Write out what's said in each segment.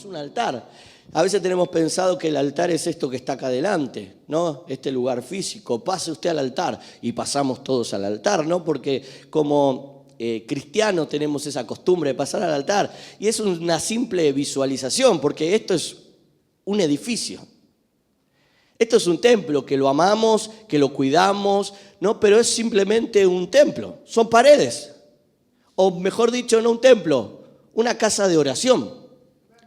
es un altar. A veces tenemos pensado que el altar es esto que está acá adelante, ¿no? Este lugar físico. Pase usted al altar y pasamos todos al altar, ¿no? Porque como cristianos tenemos esa costumbre de pasar al altar y es una simple visualización porque esto es un edificio. Esto es un templo que lo amamos, que lo cuidamos, ¿no? Pero es simplemente un templo. Son paredes. O mejor dicho, no un templo, una casa de oración.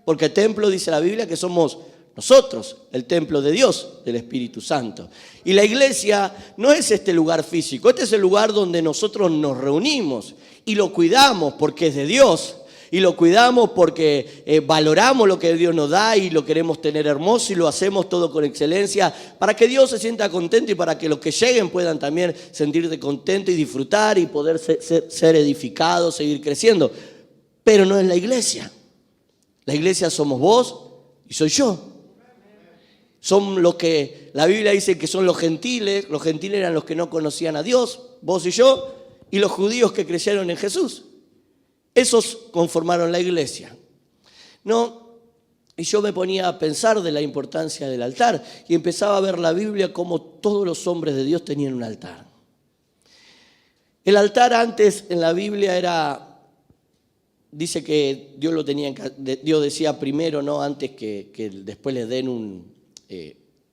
Porque templo dice la Biblia que somos nosotros, el templo de Dios, del Espíritu Santo. Y la iglesia no es este lugar físico, este es el lugar donde nosotros nos reunimos y lo cuidamos porque es de Dios. Y lo cuidamos porque valoramos lo que Dios nos da y lo queremos tener hermoso y lo hacemos todo con excelencia para que Dios se sienta contento y para que los que lleguen puedan también sentirse contentos y disfrutar y poder ser edificados, seguir creciendo. Pero no es la iglesia. La iglesia somos vos y soy yo. Son los que la Biblia dice que son los gentiles eran los que no conocían a Dios, vos y yo, y los judíos que creyeron en Jesús. Esos conformaron la iglesia. ¿No? Y yo me ponía a pensar de la importancia del altar y empezaba a ver la Biblia como todos los hombres de Dios tenían un altar. El altar antes en la Biblia dice que Dios decía primero, ¿no? Antes que después le den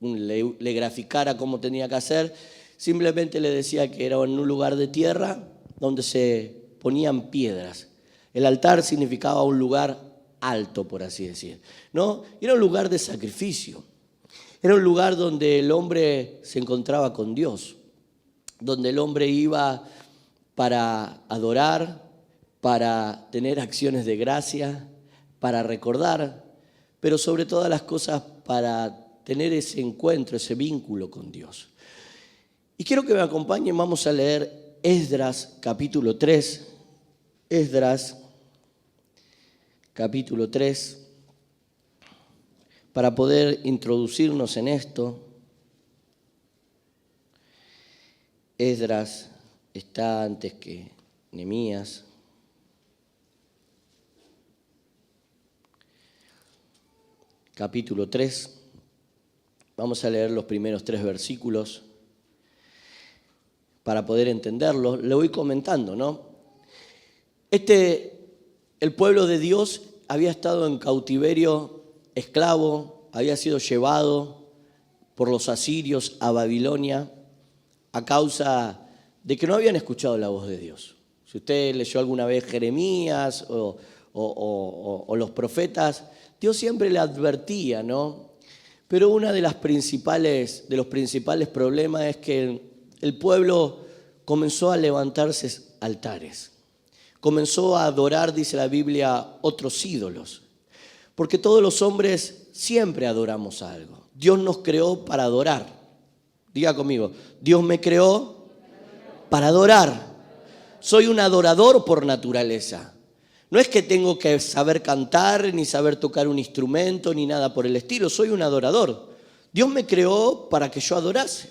le graficara cómo tenía que hacer, simplemente le decía que era en un lugar de tierra donde se ponían piedras. El altar significaba un lugar alto, por así decir, ¿no? Era un lugar de sacrificio. Era un lugar donde el hombre se encontraba con Dios, donde el hombre iba para adorar, para tener acciones de gracia, para recordar, pero sobre todas las cosas para tener ese encuentro, ese vínculo con Dios. Y quiero que me acompañen, vamos a leer Esdras capítulo 3, Esdras capítulo 3, para poder introducirnos en esto. Esdras está antes que Nehemías. Capítulo 3. Vamos a leer los primeros 3 versículos para poder entenderlo. Le voy comentando, ¿no? El pueblo de Dios había estado en cautiverio esclavo, había sido llevado por los asirios a Babilonia a causa de que no habían escuchado la voz de Dios. Si usted leyó alguna vez Jeremías o los profetas, Dios siempre le advertía, ¿no? Pero uno de los principales problemas es que el pueblo comenzó a levantarse altares. Comenzó a adorar, dice la Biblia, otros ídolos. Porque todos los hombres siempre adoramos algo. Dios nos creó para adorar. Diga conmigo, Dios me creó para adorar. Soy un adorador por naturaleza. No es que tengo que saber cantar, ni saber tocar un instrumento, ni nada por el estilo. Soy un adorador. Dios me creó para que yo adorase.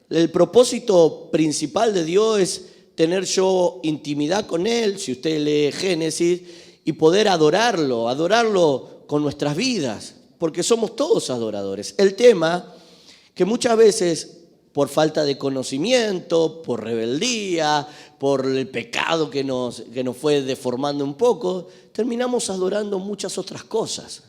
El propósito principal de Dios es tener yo intimidad con Él, si usted lee Génesis, y poder adorarlo con nuestras vidas, porque somos todos adoradores. El tema que muchas veces por falta de conocimiento, por rebeldía, por el pecado que nos fue deformando un poco, terminamos adorando muchas otras cosas.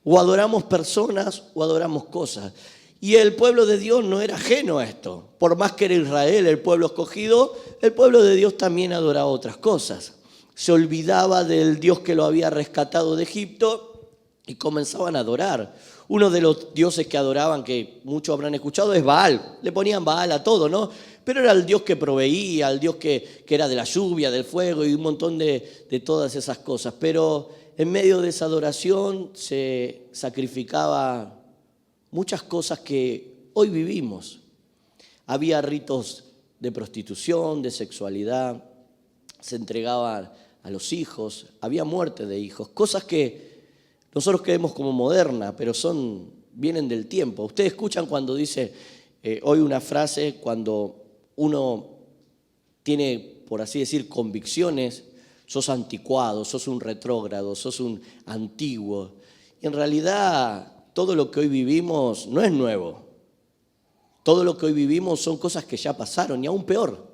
O adoramos personas o adoramos cosas. Y el pueblo de Dios no era ajeno a esto. Por más que era Israel, el pueblo escogido, el pueblo de Dios también adoraba otras cosas. Se olvidaba del Dios que lo había rescatado de Egipto y comenzaban a adorar. Uno de los dioses que adoraban, que muchos habrán escuchado, es Baal. Le ponían Baal a todo, ¿no? Pero era el Dios que proveía, el Dios que era de la lluvia, del fuego y un montón de todas esas cosas. Pero en medio de esa adoración se sacrificaba muchas cosas que hoy vivimos. Había ritos de prostitución, de sexualidad, se entregaban a los hijos, había muerte de hijos, cosas que nosotros creemos como modernas, pero vienen del tiempo. Ustedes escuchan cuando dice hoy una frase, cuando uno tiene, por así decir, convicciones, sos anticuado, sos un retrógrado, sos un antiguo. Y en realidad todo lo que hoy vivimos no es nuevo. Todo lo que hoy vivimos son cosas que ya pasaron y aún peor.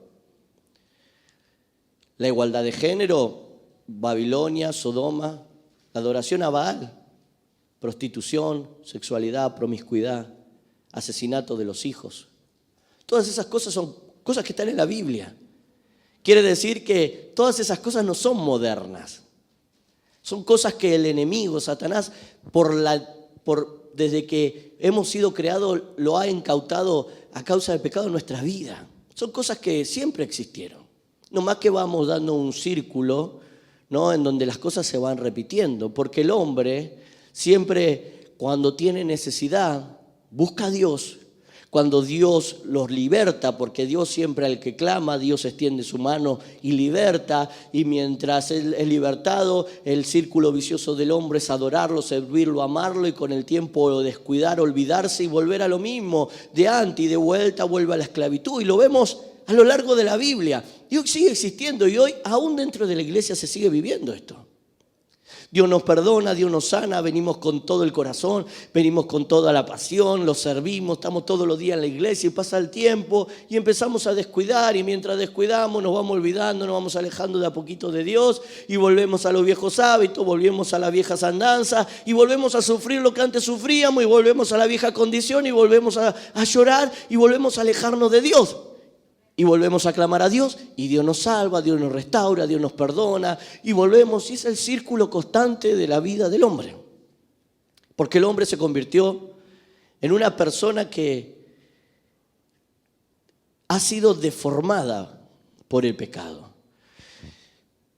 La igualdad de género, Babilonia, Sodoma, la adoración a Baal, prostitución, sexualidad, promiscuidad, asesinato de los hijos. Todas esas cosas son cosas que están en la Biblia. Quiere decir que todas esas cosas no son modernas. Son cosas que el enemigo, Satanás, desde que hemos sido creados, lo ha incautado a causa del pecado en nuestra vida. Son cosas que siempre existieron. No más que vamos dando un círculo, ¿no?, en donde las cosas se van repitiendo. Porque el hombre siempre, cuando tiene necesidad, busca a Dios. Cuando Dios los liberta, porque Dios siempre al que clama, Dios extiende su mano y liberta. Y mientras Él es libertado, el círculo vicioso del hombre es adorarlo, servirlo, amarlo y con el tiempo descuidar, olvidarse y volver a lo mismo de antes y de vuelta vuelve a la esclavitud. Y lo vemos a lo largo de la Biblia. Y hoy sigue existiendo y hoy aún dentro de la iglesia se sigue viviendo esto. Dios nos perdona, Dios nos sana, venimos con todo el corazón, venimos con toda la pasión, lo servimos, estamos todos los días en la iglesia y pasa el tiempo y empezamos a descuidar y mientras descuidamos nos vamos olvidando, nos vamos alejando de a poquito de Dios y volvemos a los viejos hábitos, volvemos a las viejas andanzas y volvemos a sufrir lo que antes sufríamos y volvemos a la vieja condición y volvemos a llorar y volvemos a alejarnos de Dios. Y volvemos a clamar a Dios y Dios nos salva, Dios nos restaura, Dios nos perdona y volvemos. Y es el círculo constante de la vida del hombre. Porque el hombre se convirtió en una persona que ha sido deformada por el pecado.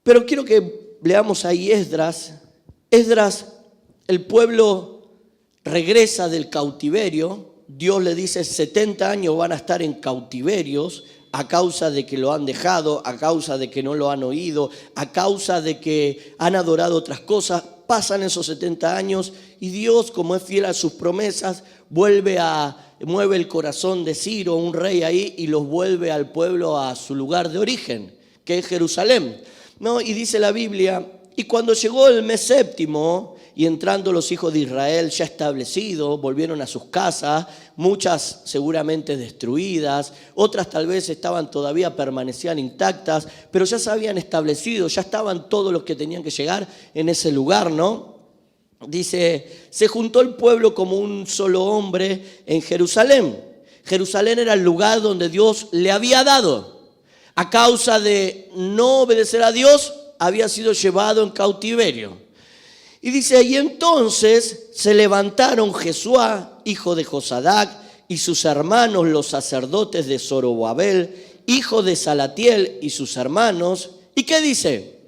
Pero quiero que leamos ahí Esdras. Esdras, el pueblo regresa del cautiverio. Dios le dice 70 años van a estar en cautiverios a causa de que lo han dejado, a causa de que no lo han oído, a causa de que han adorado otras cosas. Pasan esos 70 años y Dios, como es fiel a sus promesas, mueve el corazón de Ciro, un rey ahí, y los vuelve al pueblo a su lugar de origen, que es Jerusalén, ¿no? Y dice la Biblia, y cuando llegó el mes séptimo, y entrando los hijos de Israel ya establecidos, volvieron a sus casas, muchas seguramente destruidas, otras tal vez permanecían intactas, pero ya se habían establecido, ya estaban todos los que tenían que llegar en ese lugar, ¿no? Dice, se juntó el pueblo como un solo hombre en Jerusalén. Jerusalén era el lugar donde Dios le había dado. A causa de no obedecer a Dios, había sido llevado en cautiverio. Y dice, y entonces se levantaron Jesuá, hijo de Josadac, y sus hermanos, los sacerdotes de Zorobabel, hijo de Salatiel, y sus hermanos. ¿Y qué dice?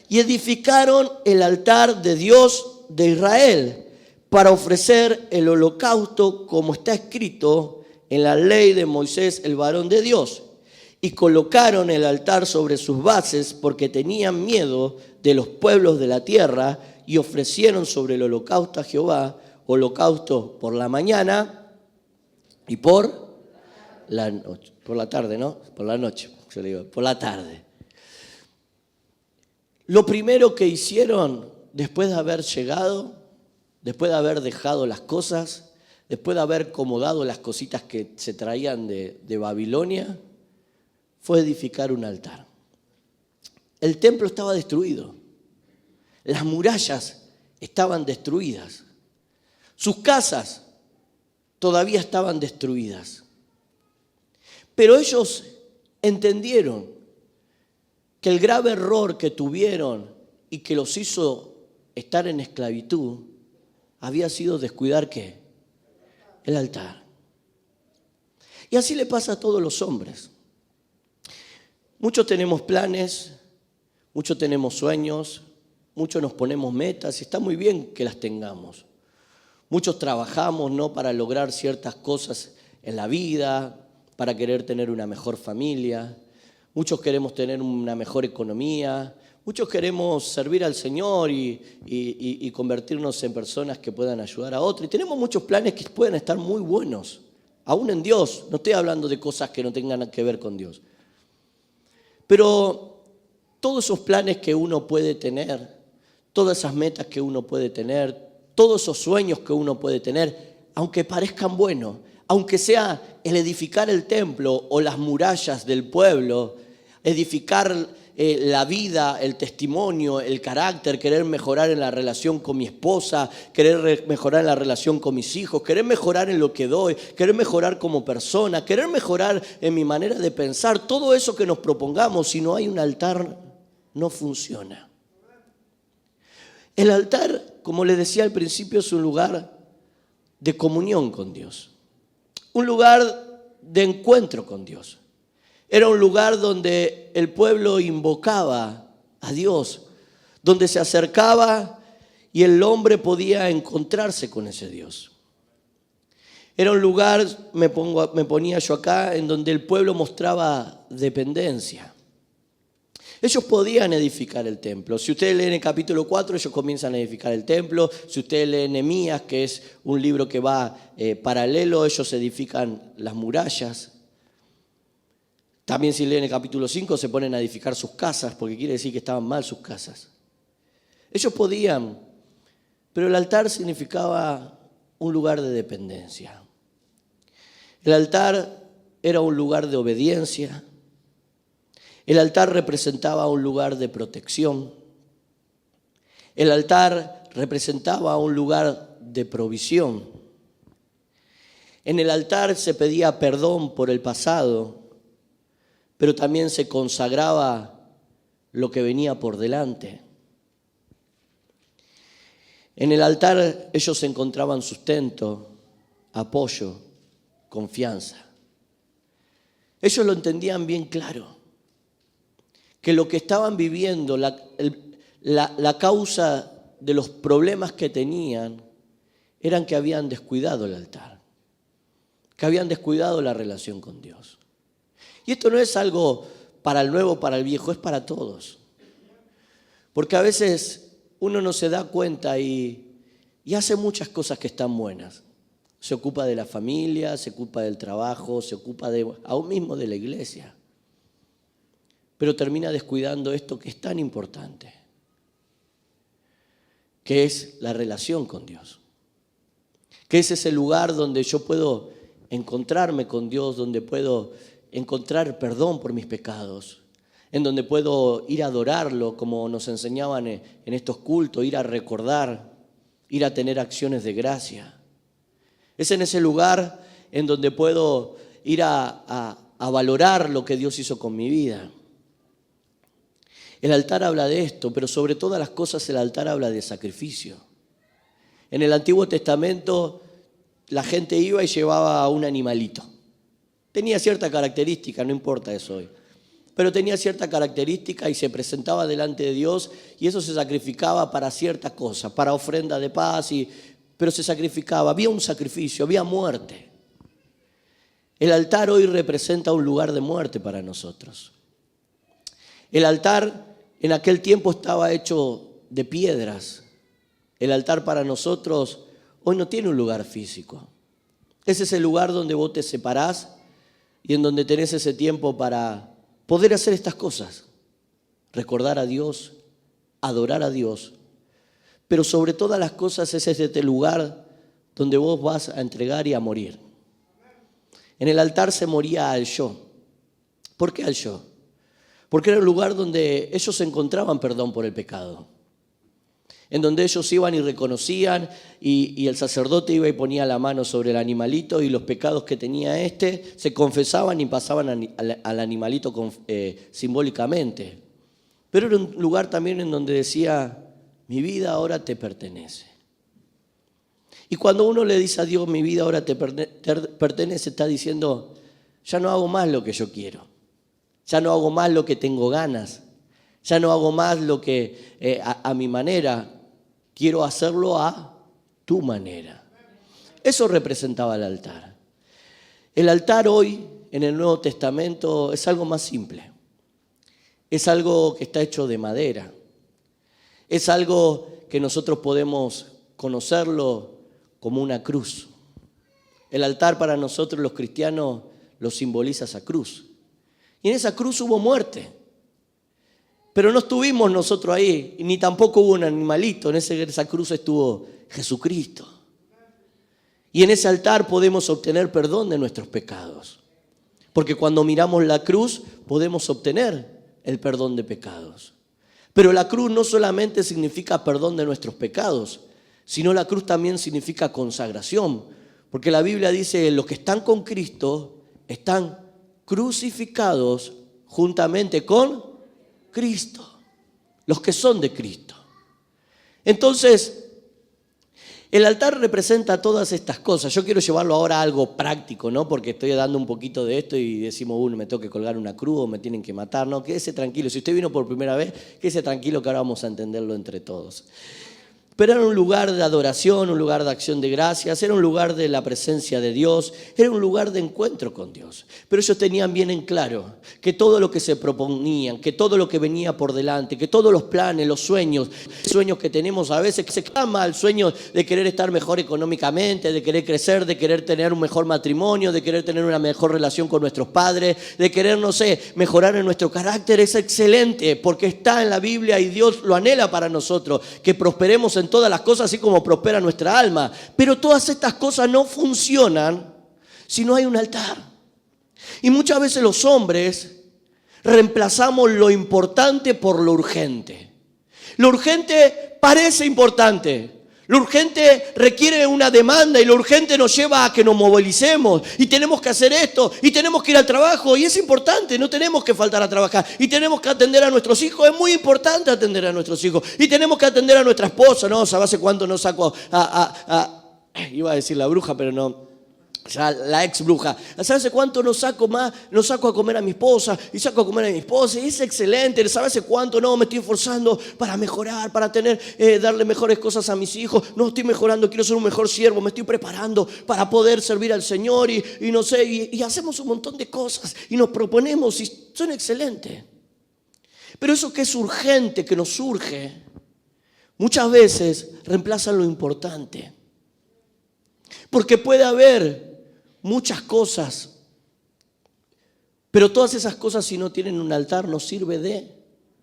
Y edificaron el altar de Dios de Israel para ofrecer el holocausto como está escrito en la ley de Moisés, el varón de Dios. Y colocaron el altar sobre sus bases porque tenían miedo de los pueblos de la tierra y ofrecieron sobre el holocausto a Jehová, holocausto por la mañana y por la noche. Por la tarde, ¿no? Por la noche, yo le digo, por la tarde. Lo primero que hicieron después de haber llegado, después de haber dejado las cosas, después de haber acomodado las cositas que se traían de Babilonia, fue edificar un altar. El templo estaba destruido. Las murallas estaban destruidas. Sus casas todavía estaban destruidas. Pero ellos entendieron que el grave error que tuvieron y que los hizo estar en esclavitud había sido descuidar ¿qué? El altar. Y así le pasa a todos los hombres. Muchos tenemos planes, muchos tenemos sueños, muchos nos ponemos metas y está muy bien que las tengamos. Muchos trabajamos, ¿no?, para lograr ciertas cosas en la vida, para querer tener una mejor familia. Muchos queremos tener una mejor economía. Muchos queremos servir al Señor y convertirnos en personas que puedan ayudar a otros. Y tenemos muchos planes que pueden estar muy buenos, aún en Dios. No estoy hablando de cosas que no tengan que ver con Dios. Pero todos esos planes que uno puede tener, todas esas metas que uno puede tener, todos esos sueños que uno puede tener, aunque parezcan buenos, aunque sea el edificar el templo o las murallas del pueblo, edificar la vida, el testimonio, el carácter, querer mejorar en la relación con mi esposa, querer mejorar en la relación con mis hijos, querer mejorar en lo que doy, querer mejorar como persona, querer mejorar en mi manera de pensar, todo eso que nos propongamos, si no hay un altar, no funciona. El altar, como les decía al principio, es un lugar de comunión con Dios, un lugar de encuentro con Dios. Era un lugar donde el pueblo invocaba a Dios, donde se acercaba y el hombre podía encontrarse con ese Dios. Era un lugar, me ponía yo acá, en donde el pueblo mostraba dependencia. Ellos podían edificar el templo. Si ustedes leen el capítulo 4, ellos comienzan a edificar el templo. Si ustedes leen Nehemías, que es un libro que va paralelo, ellos edifican las murallas. También si leen el capítulo 5 se ponen a edificar sus casas, porque quiere decir que estaban mal sus casas. Ellos podían, pero el altar significaba un lugar de dependencia. El altar era un lugar de obediencia. El altar representaba un lugar de protección. El altar representaba un lugar de provisión. En el altar se pedía perdón por el pasado, pero también se consagraba lo que venía por delante. En el altar ellos encontraban sustento, apoyo, confianza. Ellos lo entendían bien claro, que lo que estaban viviendo, la causa de los problemas que tenían, eran que habían descuidado el altar, que habían descuidado la relación con Dios. Y esto no es algo para el nuevo, para el viejo, es para todos. Porque a veces uno no se da cuenta y hace muchas cosas que están buenas. Se ocupa de la familia, se ocupa del trabajo, se ocupa aún mismo de la iglesia. Pero termina descuidando esto que es tan importante, que es la relación con Dios. Que es ese lugar donde yo puedo encontrarme con Dios, donde puedo encontrar perdón por mis pecados, en donde puedo ir a adorarlo, como nos enseñaban en estos cultos, ir a recordar, ir a tener acciones de gracia. Es en ese lugar en donde puedo ir a valorar lo que Dios hizo con mi vida. El altar habla de esto, pero sobre todas las cosas el altar habla de sacrificio. En el Antiguo Testamento la gente iba y llevaba un animalito. Tenía cierta característica, no importa eso hoy, pero tenía cierta característica y se presentaba delante de Dios y eso se sacrificaba para cierta cosa, para ofrenda de paz, pero se sacrificaba, había un sacrificio, había muerte. El altar hoy representa un lugar de muerte para nosotros. El altar en aquel tiempo estaba hecho de piedras. El altar para nosotros hoy no tiene un lugar físico. Ese es el lugar donde vos te separás y en donde tenés ese tiempo para poder hacer estas cosas. Recordar a Dios, adorar a Dios. Pero sobre todas las cosas ese es este lugar donde vos vas a entregar y a morir. En el altar se moría al yo. ¿Por qué al yo? Porque era un lugar donde ellos encontraban perdón por el pecado. En donde ellos iban y reconocían y el sacerdote iba y ponía la mano sobre el animalito y los pecados que tenía se confesaban y pasaban al animalito simbólicamente. Pero era un lugar también en donde decía, mi vida ahora te pertenece. Y cuando uno le dice a Dios, mi vida ahora te pertenece, está diciendo, ya no hago más lo que yo quiero. Ya no hago más lo que tengo ganas. Ya no hago más lo que a mi manera. Quiero hacerlo a tu manera. Eso representaba el altar. El altar hoy, en el Nuevo Testamento, es algo más simple. Es algo que está hecho de madera. Es algo que nosotros podemos conocerlo como una cruz. El altar para nosotros los cristianos lo simboliza esa cruz. Y en esa cruz hubo muerte. Pero no estuvimos nosotros ahí, ni tampoco hubo un animalito. En esa cruz estuvo Jesucristo. Y en ese altar podemos obtener perdón de nuestros pecados. Porque cuando miramos la cruz podemos obtener el perdón de pecados. Pero la cruz no solamente significa perdón de nuestros pecados, sino la cruz también significa consagración. Porque la Biblia dice, los que están con Cristo están crucificados juntamente con Cristo. Los que son de Cristo. Entonces, el altar representa todas estas cosas. Yo quiero llevarlo ahora a algo práctico, ¿no? Porque estoy dando un poquito de esto y decimos, me tengo que colgar una cruz o me tienen que matar. No, quédese tranquilo. Si usted vino por primera vez, quédese tranquilo que ahora vamos a entenderlo entre todos. Pero era un lugar de adoración, un lugar de acción de gracias, era un lugar de la presencia de Dios, era un lugar de encuentro con Dios. Pero ellos tenían bien en claro que todo lo que se proponían, que todo lo que venía por delante, que todos los planes, los sueños que tenemos a veces, que se llama el sueño de querer estar mejor económicamente, de querer crecer, de querer tener un mejor matrimonio, de querer tener una mejor relación con nuestros padres, de querer, mejorar en nuestro carácter, es excelente porque está en la Biblia y Dios lo anhela para nosotros, que prosperemos en todas las cosas así como prospera nuestra alma. Pero todas estas cosas no funcionan si no hay un altar. Y muchas veces los hombres reemplazamos lo importante por lo urgente. Lo urgente parece importante. Lo urgente requiere una demanda y lo urgente nos lleva a que nos movilicemos y tenemos que hacer esto y tenemos que ir al trabajo y es importante, no tenemos que faltar a trabajar y tenemos que atender a nuestros hijos, es muy importante atender a nuestros hijos y tenemos que atender a nuestra esposa, ¿no? ¿Sabes hace cuánto no saco iba a decir la bruja, pero no. Ya la ex bruja, ¿sabes hace cuánto no saco a comer a mi esposa y saco a comer a mi esposa? Y es excelente, ¿sabes hace cuánto no me estoy esforzando para mejorar, para darle mejores cosas a mis hijos? No estoy mejorando, quiero ser un mejor siervo, me estoy preparando para poder servir al Señor y hacemos un montón de cosas y nos proponemos y son excelentes. Pero eso que es urgente, que nos surge, muchas veces reemplaza lo importante. Porque puede haber muchas cosas, pero todas esas cosas si no tienen un altar no sirve de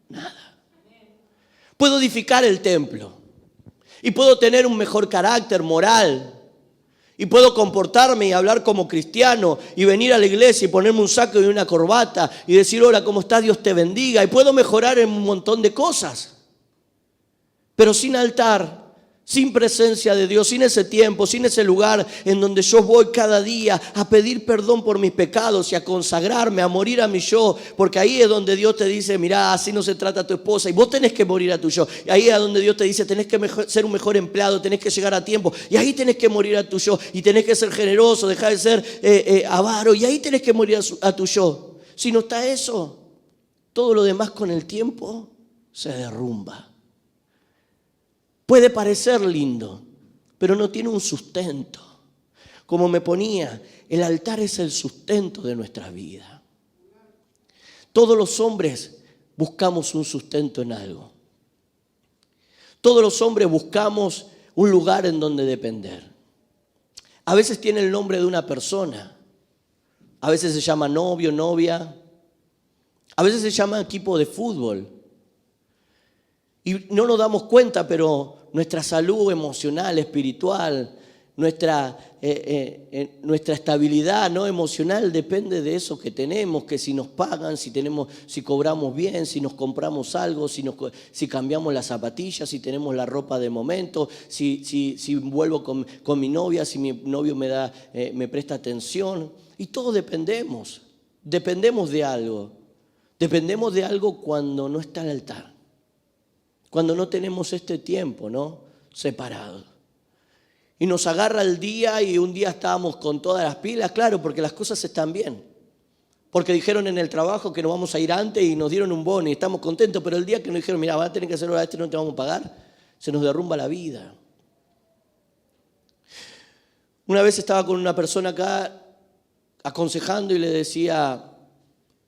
nada. Puedo edificar el templo y puedo tener un mejor carácter moral y puedo comportarme y hablar como cristiano y venir a la iglesia y ponerme un saco y una corbata y decir hola, ¿cómo estás? Dios te bendiga, y puedo mejorar en un montón de cosas, pero sin altar, sin presencia de Dios, sin ese tiempo, sin ese lugar en donde yo voy cada día a pedir perdón por mis pecados y a consagrarme, a morir a mi yo, porque ahí es donde Dios te dice, mirá, así no se trata a tu esposa y vos tenés que morir a tu yo. Y ahí es donde Dios te dice, tenés que ser un mejor empleado, tenés que llegar a tiempo y ahí tenés que morir a tu yo y tenés que ser generoso, dejar de ser avaro y ahí tenés que morir a tu yo. Si no está eso, todo lo demás con el tiempo se derrumba. Puede parecer lindo, pero no tiene un sustento. Como me ponía, el altar es el sustento de nuestra vida. Todos los hombres buscamos un sustento en algo. Todos los hombres buscamos un lugar en donde depender. A veces tiene el nombre de una persona. A veces se llama novio, novia. A veces se llama equipo de fútbol. Y no nos damos cuenta, pero nuestra salud emocional, espiritual, nuestra estabilidad no emocional depende de eso que tenemos, que si nos pagan, si cobramos bien, si nos compramos algo, si cambiamos las zapatillas, si tenemos la ropa de momento, si vuelvo con mi novia, si mi novio me presta atención. Y todos dependemos de algo. Dependemos de algo cuando no está el altar. Cuando no tenemos este tiempo, ¿no? Separado. Y nos agarra el día y un día estábamos con todas las pilas, claro, porque las cosas están bien. Porque dijeron en el trabajo que nos vamos a ir antes y nos dieron un bono y estamos contentos, pero el día que nos dijeron, mira, vas a tener que hacer hora y no te vamos a pagar, se nos derrumba la vida. Una vez estaba con una persona acá aconsejando y le decía,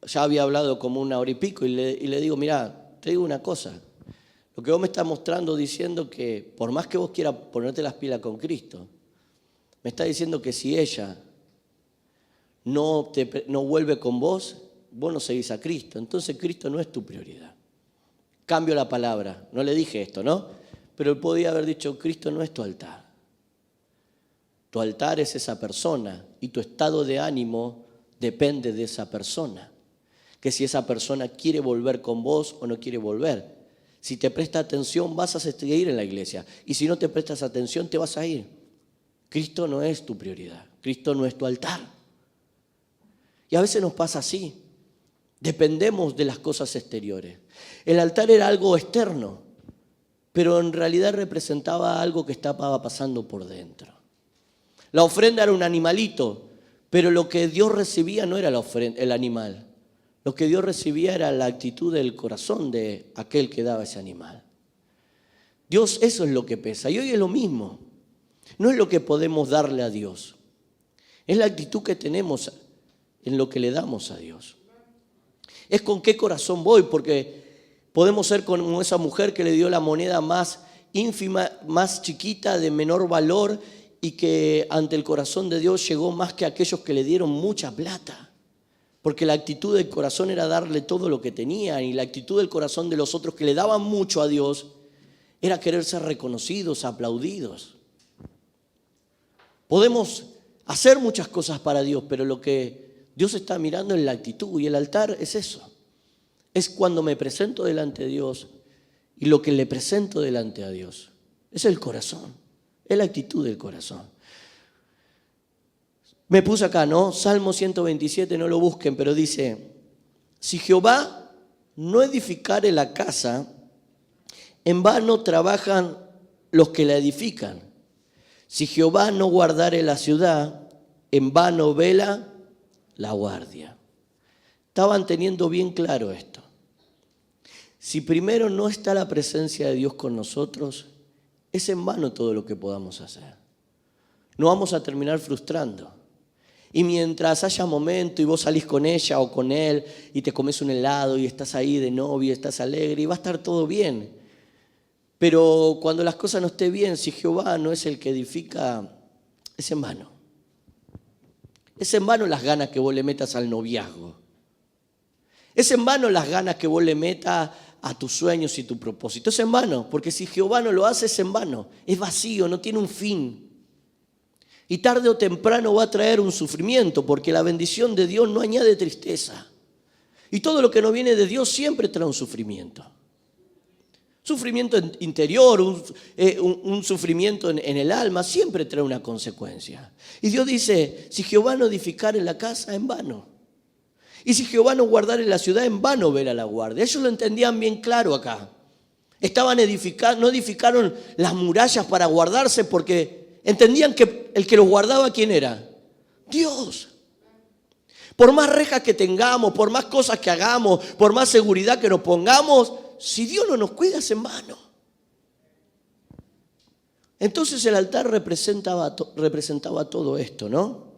ya había hablado como una hora y pico, y le digo, mira, te digo una cosa. Lo que vos me estás mostrando diciendo que por más que vos quieras ponerte las pilas con Cristo, me está diciendo que si ella no vuelve con vos, vos no seguís a Cristo. Entonces Cristo no es tu prioridad. cambio la palabra, no le dije esto, ¿no? Pero él podía haber dicho, Cristo no es tu altar. Tu altar es esa persona y tu estado de ánimo depende de esa persona. Que si esa persona quiere volver con vos o no quiere volver. Si te presta atención vas a seguir en la iglesia y si no te prestas atención te vas a ir. Cristo no es tu prioridad, Cristo no es tu altar. Y a veces nos pasa así, dependemos de las cosas exteriores. El altar era algo externo, pero en realidad representaba algo que estaba pasando por dentro. La ofrenda era un animalito, pero lo que Dios recibía no era el animal. Lo que Dios recibía era la actitud del corazón de aquel que daba ese animal. Dios, eso es lo que pesa. Y hoy es lo mismo. No es lo que podemos darle a Dios. Es la actitud que tenemos en lo que le damos a Dios. Es con qué corazón voy, porque podemos ser como esa mujer que le dio la moneda más ínfima, más chiquita, de menor valor, y que ante el corazón de Dios llegó más que aquellos que le dieron mucha plata. Porque la actitud del corazón era darle todo lo que tenía, y la actitud del corazón de los otros que le daban mucho a Dios era querer ser reconocidos, aplaudidos. Podemos hacer muchas cosas para Dios, pero lo que Dios está mirando es la actitud, y el altar es eso. Es cuando me presento delante de Dios y lo que le presento delante a Dios. Es el corazón, es la actitud del corazón. Me puse acá, ¿no? Salmo 127, no lo busquen, pero dice, si Jehová no edificare la casa, en vano trabajan los que la edifican. Si Jehová no guardare la ciudad, en vano vela la guardia. Estaban teniendo bien claro esto. Si primero no está la presencia de Dios con nosotros, es en vano todo lo que podamos hacer. No vamos a terminar frustrando. Y mientras haya momento y vos salís con ella o con él y te comes un helado y estás ahí de novio, estás alegre y va a estar todo bien. Pero cuando las cosas no estén bien, si Jehová no es el que edifica, es en vano. Es en vano las ganas que vos le metas al noviazgo. Es en vano las ganas que vos le metas a tus sueños y tu propósito. Es en vano, porque si Jehová no lo hace, es en vano. Es vacío, no tiene un fin. Y tarde o temprano va a traer un sufrimiento, porque la bendición de Dios no añade tristeza. Y todo lo que no viene de Dios siempre trae un sufrimiento. Sufrimiento interior, un sufrimiento en el alma, siempre trae una consecuencia. Y Dios dice, si Jehová no edificare la casa, en vano. Y si Jehová no guardare la ciudad, en vano vela la guardia. Ellos lo entendían bien claro acá. Estaban edificando, no edificaron las murallas para guardarse porque entendían que el que los guardaba, ¿quién era? Dios. Por más rejas que tengamos, por más cosas que hagamos, por más seguridad que nos pongamos, si Dios no nos cuida, es en vano. Entonces el altar representaba todo esto, ¿no?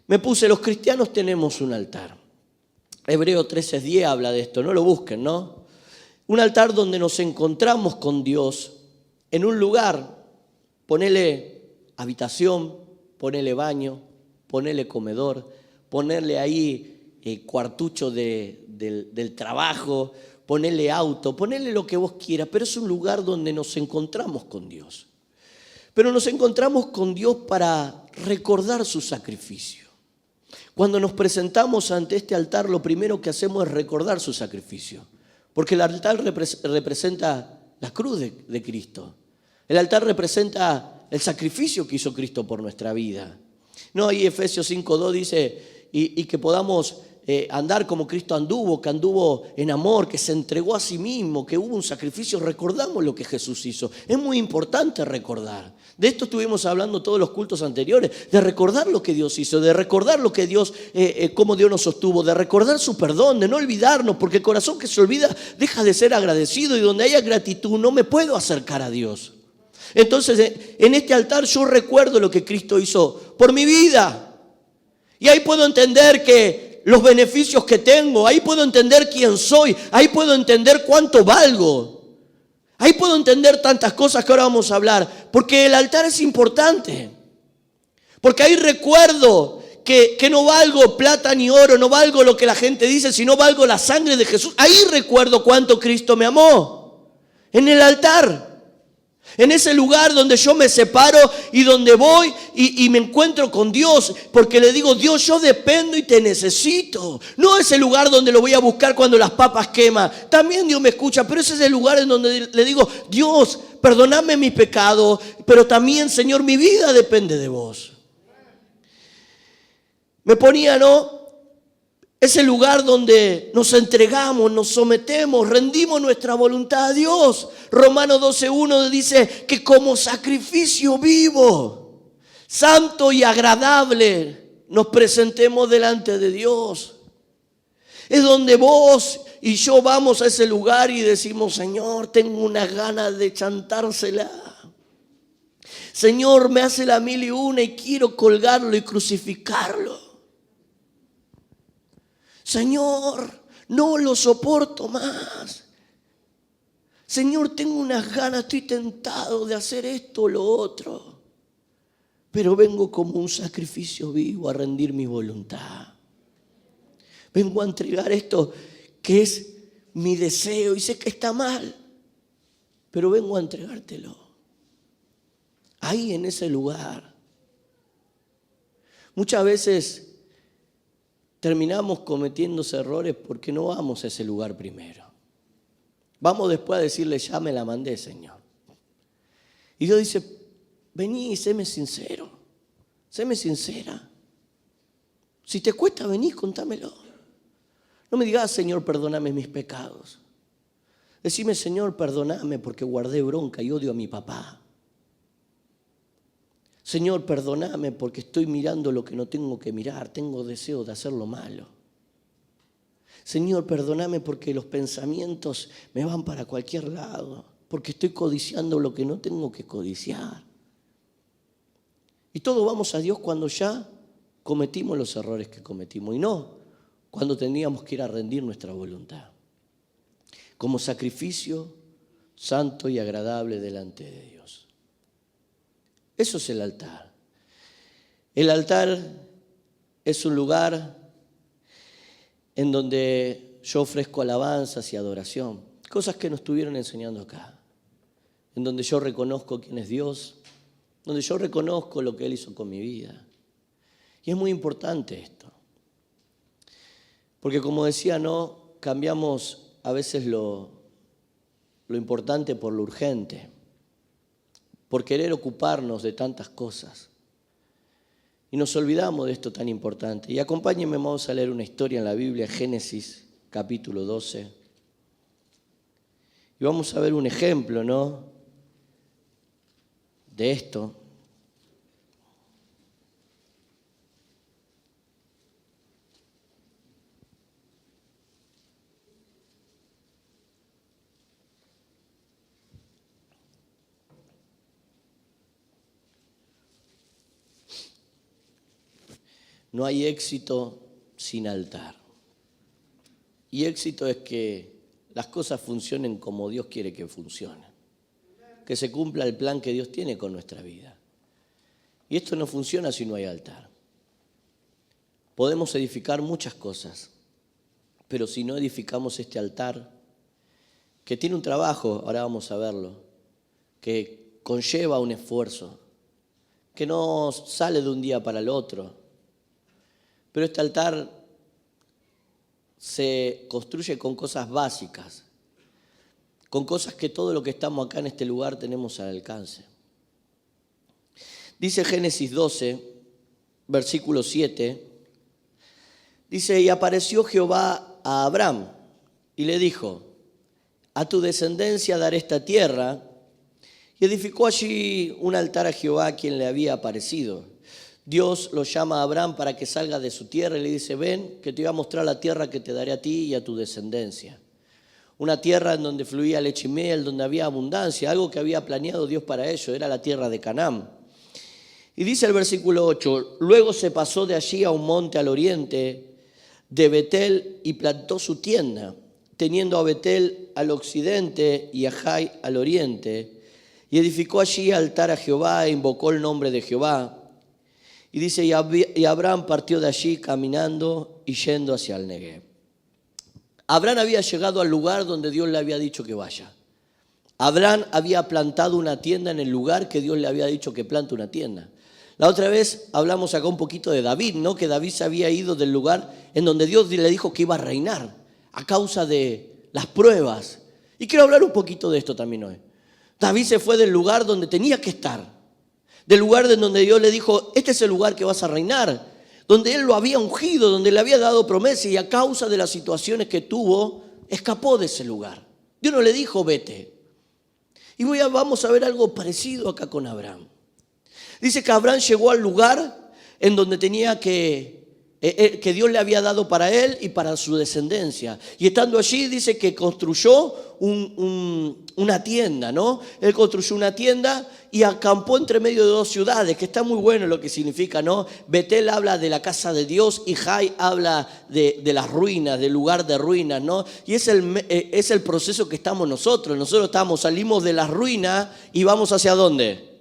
Me puse, los cristianos tenemos un altar. Hebreos 13:10 habla de esto, no lo busquen, ¿no? Un altar donde nos encontramos con Dios en un lugar, ponele habitación, ponele baño, ponele comedor, ponerle ahí cuartucho del trabajo, ponerle auto, ponerle lo que vos quieras, pero es un lugar donde nos encontramos con Dios. Pero nos encontramos con Dios para recordar su sacrificio. Cuando nos presentamos ante este altar, lo primero que hacemos es recordar su sacrificio, porque el altar representa la cruz de Cristo. El altar representa el sacrificio que hizo Cristo por nuestra vida. No, ahí Efesios 5:2 dice, y que podamos andar como Cristo anduvo, que anduvo en amor, que se entregó a sí mismo, que hubo un sacrificio. Recordamos lo que Jesús hizo. Es muy importante recordar. De esto estuvimos hablando todos los cultos anteriores, de recordar lo que Dios hizo, de recordar lo que Dios, cómo Dios nos sostuvo, de recordar su perdón, de no olvidarnos, porque el corazón que se olvida deja de ser agradecido, y donde haya gratitud no me puedo acercar a Dios. Entonces, en este altar yo recuerdo lo que Cristo hizo por mi vida, y ahí puedo entender que los beneficios que tengo, ahí puedo entender quién soy, ahí puedo entender cuánto valgo. Ahí puedo entender tantas cosas que ahora vamos a hablar, porque el altar es importante. Porque ahí recuerdo que no valgo plata ni oro, no valgo lo que la gente dice, sino valgo la sangre de Jesús. Ahí recuerdo cuánto Cristo me amó, en el altar. En ese lugar donde yo me separo y donde voy y me encuentro con Dios, porque le digo, Dios, yo dependo y te necesito. No ese lugar donde lo voy a buscar cuando las papas queman. También Dios me escucha, pero ese es el lugar en donde le digo, Dios, perdóname mis pecados, pero también, Señor, mi vida depende de vos. Me ponía, ese lugar donde nos entregamos, nos sometemos, rendimos nuestra voluntad a Dios. Romanos 12:1 dice que como sacrificio vivo, santo y agradable, nos presentemos delante de Dios. Es donde vos y yo vamos a ese lugar y decimos, Señor, tengo unas ganas de chantársela. Señor, me hace la 1001 y quiero colgarlo y crucificarlo. Señor, no lo soporto más. Señor, tengo unas ganas, estoy tentado de hacer esto o lo otro. Pero vengo como un sacrificio vivo a rendir mi voluntad. Vengo a entregar esto que es mi deseo y sé que está mal, pero vengo a entregártelo. Ahí en ese lugar. Muchas veces terminamos cometiendo errores porque no vamos a ese lugar primero. Vamos después a decirle, ya me la mandé, Señor. Y Dios dice, vení y séme sincero, séme sincera. Si te cuesta venir, contámelo. No me digas, Señor, perdóname mis pecados. Decime, Señor, perdóname porque guardé bronca y odio a mi papá. Señor, perdóname porque estoy mirando lo que no tengo que mirar, tengo deseo de hacer lo malo. Señor, perdóname porque los pensamientos me van para cualquier lado, porque estoy codiciando lo que no tengo que codiciar. Y todo vamos a Dios cuando ya cometimos los errores que cometimos y no cuando teníamos que ir a rendir nuestra voluntad. Como sacrificio santo y agradable delante de Dios. Eso es el altar. El altar es un lugar en donde yo ofrezco alabanzas y adoración, cosas que nos estuvieron enseñando acá, en donde yo reconozco quién es Dios, donde yo reconozco lo que Él hizo con mi vida. Y es muy importante esto, porque como decía, cambiamos a veces lo importante por lo urgente, por querer ocuparnos de tantas cosas. Y nos olvidamos de esto tan importante. Y acompáñenme, vamos a leer una historia en la Biblia, Génesis, capítulo 12. Y vamos a ver un ejemplo, de esto. No hay éxito sin altar. Y éxito es que las cosas funcionen como Dios quiere que funcionen. Que se cumpla el plan que Dios tiene con nuestra vida. Y esto no funciona si no hay altar. Podemos edificar muchas cosas, pero si no edificamos este altar, que tiene un trabajo, ahora vamos a verlo, que conlleva un esfuerzo, que no sale de un día para el otro. Pero este altar se construye con cosas básicas, con cosas que todo lo que estamos acá en este lugar tenemos al alcance. Dice Génesis 12, versículo 7, dice, y apareció Jehová a Abraham y le dijo, a tu descendencia daré esta tierra, y edificó allí un altar a Jehová a quien le había aparecido. Dios lo llama a Abraham para que salga de su tierra y le dice, ven, que te voy a mostrar la tierra que te daré a ti y a tu descendencia. Una tierra en donde fluía leche y miel, donde había abundancia, algo que había planeado Dios para ellos, era la tierra de Canaán. Y dice el versículo 8, luego se pasó de allí a un monte al oriente de Betel y plantó su tienda, teniendo a Betel al occidente y a Jai al oriente, y edificó allí altar a Jehová e invocó el nombre de Jehová. Y dice, y Abraham partió de allí caminando y yendo hacia el Negev. Abraham había llegado al lugar donde Dios le había dicho que vaya. Abraham había plantado una tienda en el lugar que Dios le había dicho que plante una tienda. La otra vez hablamos acá un poquito de David, ¿no? Que David se había ido del lugar en donde Dios le dijo que iba a reinar a causa de las pruebas. Y quiero hablar un poquito de esto también hoy. David se fue del lugar donde tenía que estar, del lugar en donde Dios le dijo, este es el lugar que vas a reinar, donde Él lo había ungido, donde le había dado promesa, y a causa de las situaciones que tuvo, escapó de ese lugar. Dios no le dijo, vete. Y vamos a ver algo parecido acá con Abraham. Dice que Abraham llegó al lugar en donde tenía que Dios le había dado para él y para su descendencia. Y estando allí dice que construyó una tienda, ¿no? Él construyó una tienda y acampó entre medio de dos ciudades, que está muy bueno lo que significa, ¿no? Betel habla de la casa de Dios y Jai habla de las ruinas, del lugar de ruinas, ¿no? Y es el proceso que estamos nosotros. Nosotros salimos de las ruinas y vamos ¿hacia dónde?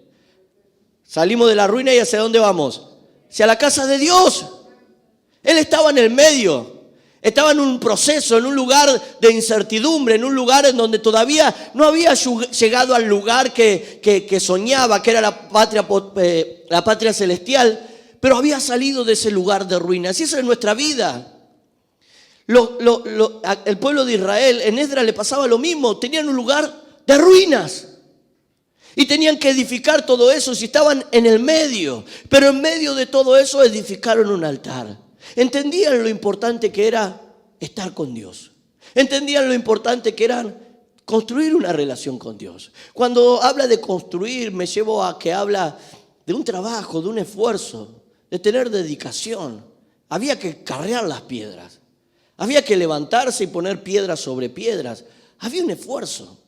Salimos de la ruina y ¿hacia dónde vamos? Hacia la casa de Dios. Él estaba en el medio, estaba en un proceso, en un lugar de incertidumbre, en un lugar en donde todavía no había llegado al lugar que soñaba, que era la patria celestial, pero había salido de ese lugar de ruinas. Y eso es nuestra vida. El pueblo de Israel, en Esdras le pasaba lo mismo, tenían un lugar de ruinas. Y tenían que edificar todo eso si estaban en el medio. Pero en medio de todo eso edificaron un altar. Entendían lo importante que era estar con Dios. Entendían lo importante que era construir una relación con Dios. Cuando habla de construir, me llevo a que habla de un trabajo, de un esfuerzo, de tener dedicación. Había que carrear las piedras. Había que levantarse y poner piedras sobre piedras. Había un esfuerzo.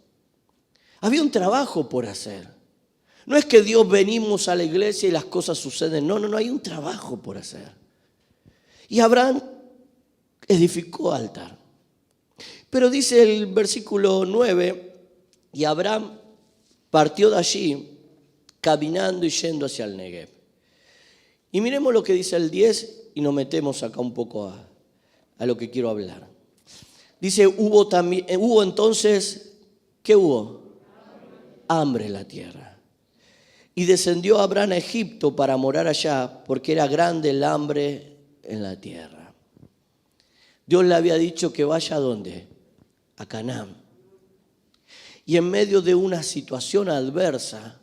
Había un trabajo por hacer. No es que Dios venimos a la iglesia y las cosas suceden. No, hay un trabajo por hacer. Y Abraham edificó altar. Pero dice el versículo 9, y Abraham partió de allí caminando y yendo hacia el Negev. Y miremos lo que dice el 10 y nos metemos acá un poco a lo que quiero hablar. Dice, hubo entonces, ¿qué hubo? Hambre en la tierra. Y descendió Abraham a Egipto para morar allá, porque era grande el hambre en la tierra. Dios le había dicho que vaya ¿a dónde? A Canaán. Y en medio de una situación adversa,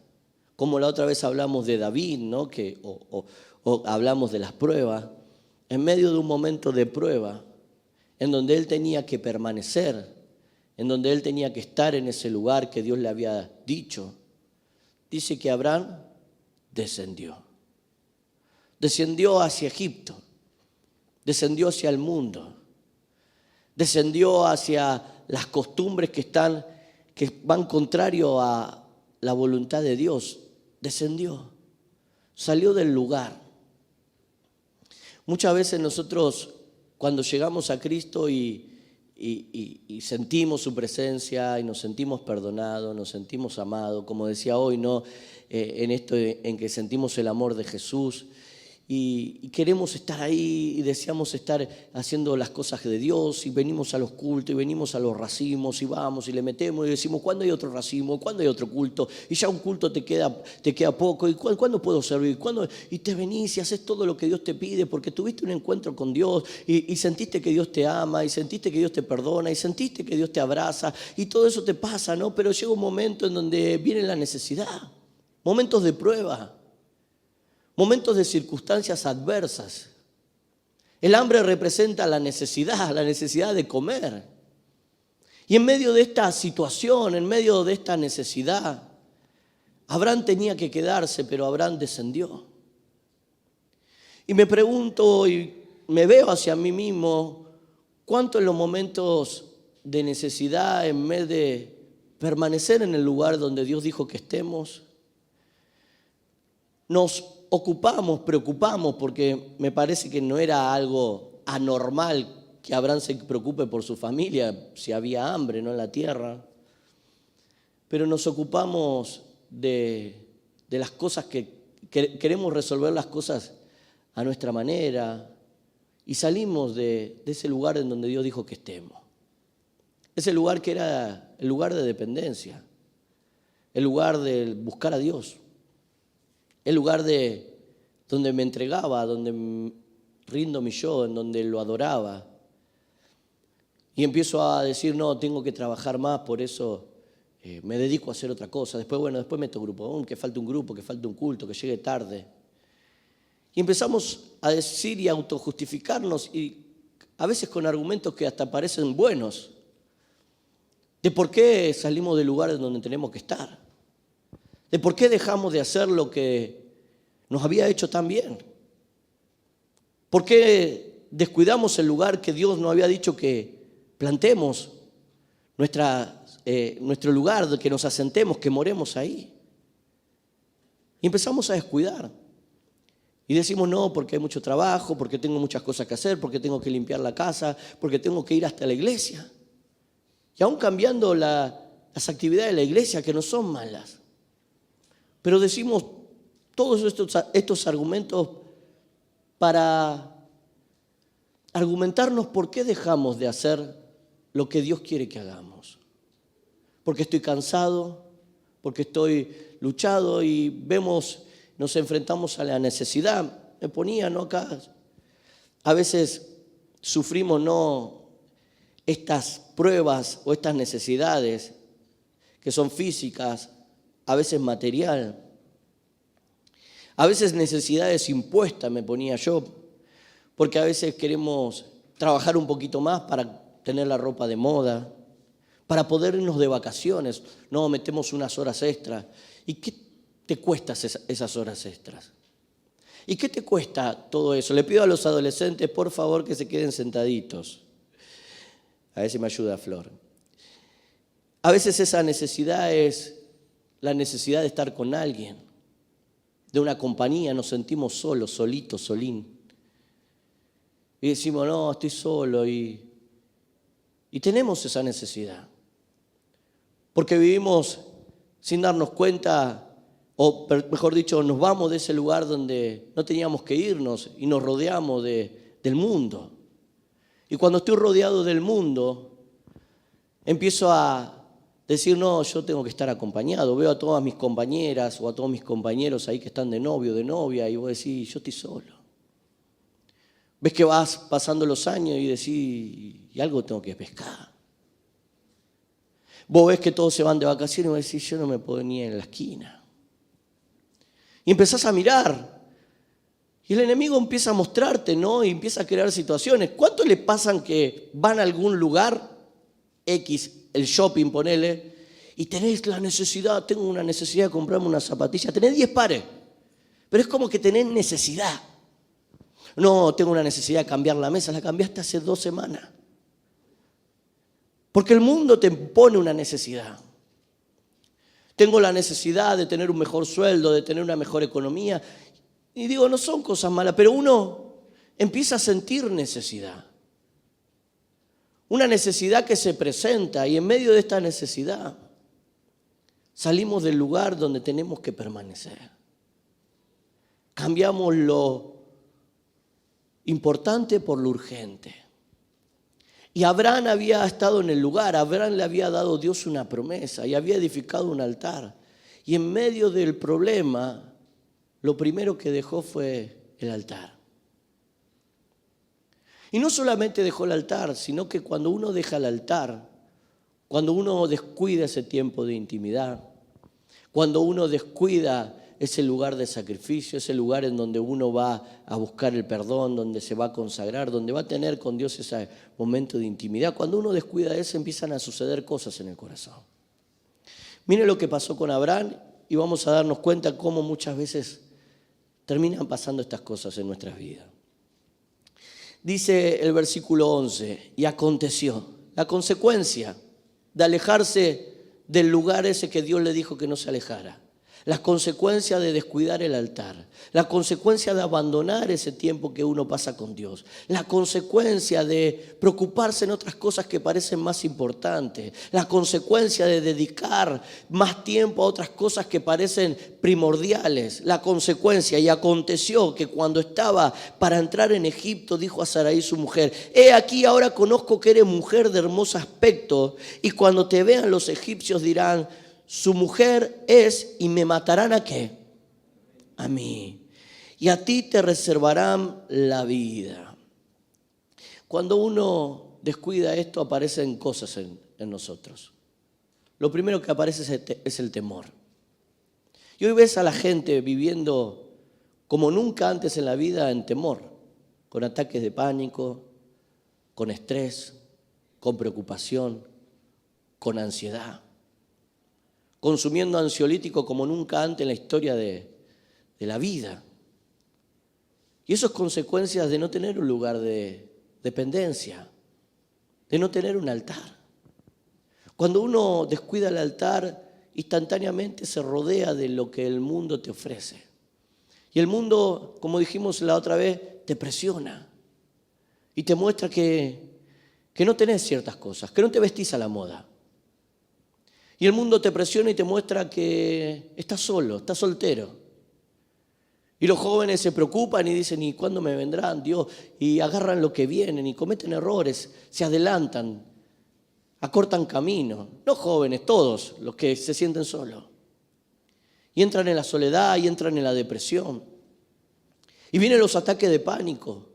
como la otra vez hablamos de David, ¿no? O hablamos de las pruebas, en medio de un momento de prueba, en donde él tenía que permanecer, en donde él tenía que estar en ese lugar que Dios le había dicho, dice que Abraham descendió. Descendió hacia Egipto, descendió hacia el mundo, descendió hacia las costumbres que van contrario a la voluntad de Dios. Descendió, salió del lugar. Muchas veces nosotros cuando llegamos a Cristo y sentimos su presencia y nos sentimos perdonados, nos sentimos amados, como decía hoy, ¿no? En esto en que sentimos el amor de Jesús y queremos estar ahí y deseamos estar haciendo las cosas de Dios y venimos a los cultos y venimos a los racimos y vamos y le metemos y decimos ¿cuándo hay otro racimo? ¿Cuándo hay otro culto? Y ya un culto te queda poco. ¿Y cuándo puedo servir? ¿Cuándo? Y te venís y haces todo lo que Dios te pide porque tuviste un encuentro con Dios y sentiste que Dios te ama y sentiste que Dios te perdona y sentiste que Dios te abraza y todo eso te pasa, ¿no? Pero llega un momento en donde viene la necesidad, momentos de prueba, momentos de circunstancias adversas. El hambre representa la necesidad de comer. Y en medio de esta situación, en medio de esta necesidad, Abraham tenía que quedarse, pero Abraham descendió. Y me pregunto y me veo hacia mí mismo, ¿cuánto en los momentos de necesidad, en vez de permanecer en el lugar donde Dios dijo que estemos, nos preocupamos, porque me parece que no era algo anormal que Abraham se preocupe por su familia si había hambre, ¿no? En la tierra. Pero nos ocupamos de las cosas que queremos resolver las cosas a nuestra manera, y salimos de ese lugar en donde Dios dijo que estemos. Ese lugar que era el lugar de dependencia, el lugar de buscar a Dios, el lugar de donde me entregaba, donde rindo mi yo, en donde lo adoraba. Y empiezo a decir, no, tengo que trabajar más, por eso me dedico a hacer otra cosa. Después meto grupo, que falte un grupo, que falte un culto, que llegue tarde. Y empezamos a decir y a autojustificarnos, y a veces con argumentos que hasta parecen buenos, de por qué salimos del lugar en donde tenemos que estar, de por qué dejamos de hacer lo que nos había hecho tan bien, por qué descuidamos el lugar que Dios nos había dicho que plantemos, nuestro lugar, que nos asentemos, que moremos ahí. Y empezamos a descuidar. Y decimos no, porque hay mucho trabajo, porque tengo muchas cosas que hacer, porque tengo que limpiar la casa, porque tengo que ir hasta la iglesia. Y aún cambiando las actividades de la iglesia, que no son malas. Pero decimos todos estos argumentos para argumentarnos por qué dejamos de hacer lo que Dios quiere que hagamos. Porque estoy cansado, porque estoy luchado y nos enfrentamos a la necesidad. Me ponía, ¿no? Acá. A veces sufrimos, ¿no?, estas pruebas o estas necesidades que son físicas, a veces material, a veces necesidades impuestas, me ponía yo, porque a veces queremos trabajar un poquito más para tener la ropa de moda, para poder irnos de vacaciones. No, metemos unas horas extras. ¿Y qué te cuesta esas horas extras? ¿Y qué te cuesta todo eso? Le pido a los adolescentes, por favor, que se queden sentaditos. A ver si me ayuda Flor. A veces esa necesidad es la necesidad de estar con alguien, de una compañía. Nos sentimos solos, solitos, solín. Y decimos, no, estoy solo. Y tenemos esa necesidad. Porque vivimos sin darnos cuenta, o mejor dicho, nos vamos de ese lugar donde no teníamos que irnos y nos rodeamos del mundo. Y cuando estoy rodeado del mundo, empiezo a decir, no, yo tengo que estar acompañado. Veo a todas mis compañeras o a todos mis compañeros ahí que están de novio, de novia, y vos decís, yo estoy solo. Ves que vas pasando los años y decís, y algo tengo que pescar. Vos ves que todos se van de vacaciones y vos decís, yo no me puedo ni ir en la esquina. Y empezás a mirar. Y el enemigo empieza a mostrarte, ¿no? Y empieza a crear situaciones. ¿Cuánto le pasan que van a algún lugar, X, el shopping, ponele, y tenés la necesidad, tengo una necesidad de comprarme una zapatilla, tenés 10 pares, pero es como que tenés necesidad. No, tengo una necesidad de cambiar la mesa, la cambiaste hace 2 semanas. Porque el mundo te impone una necesidad. Tengo la necesidad de tener un mejor sueldo, de tener una mejor economía. Y digo, no son cosas malas, pero uno empieza a sentir necesidad. Una necesidad que se presenta, y en medio de esta necesidad salimos del lugar donde tenemos que permanecer. Cambiamos lo importante por lo urgente. Y Abraham había estado en el lugar, a Abraham le había dado Dios una promesa y había edificado un altar. Y en medio del problema, lo primero que dejó fue el altar. Y no solamente dejó el altar, sino que cuando uno deja el altar, cuando uno descuida ese tiempo de intimidad, cuando uno descuida ese lugar de sacrificio, ese lugar en donde uno va a buscar el perdón, donde se va a consagrar, donde va a tener con Dios ese momento de intimidad, cuando uno descuida eso empiezan a suceder cosas en el corazón. Mire lo que pasó con Abraham y vamos a darnos cuenta cómo muchas veces terminan pasando estas cosas en nuestras vidas. Dice el versículo 11, y aconteció, la consecuencia de alejarse del lugar ese que Dios le dijo que no se alejara. La consecuencia de descuidar el altar, la consecuencia de abandonar ese tiempo que uno pasa con Dios, la consecuencia de preocuparse en otras cosas que parecen más importantes, la consecuencia de dedicar más tiempo a otras cosas que parecen primordiales, la consecuencia, y aconteció que cuando estaba para entrar en Egipto, dijo a Sarai su mujer: he aquí, ahora conozco que eres mujer de hermoso aspecto, y cuando te vean los egipcios dirán: su mujer es, y me matarán ¿a qué? A mí. Y a ti te reservarán la vida. Cuando uno descuida esto, aparecen cosas en nosotros. Lo primero que aparece es el temor. Y hoy ves a la gente viviendo como nunca antes en la vida en temor, con ataques de pánico, con estrés, con preocupación, con ansiedad, consumiendo ansiolítico como nunca antes en la historia de la vida. Y eso es consecuencias de no tener un lugar de dependencia, de no tener un altar. Cuando uno descuida el altar, instantáneamente se rodea de lo que el mundo te ofrece. Y el mundo, como dijimos la otra vez, te presiona y te muestra que no tenés ciertas cosas, que no te vestís a la moda. Y el mundo te presiona y te muestra que estás solo, estás soltero. Y los jóvenes se preocupan y dicen: ¿y cuándo me vendrán, Dios? Y agarran lo que vienen y cometen errores, se adelantan, acortan camino. No jóvenes, todos los que se sienten solos. Y entran en la soledad y entran en la depresión. Y vienen los ataques de pánico.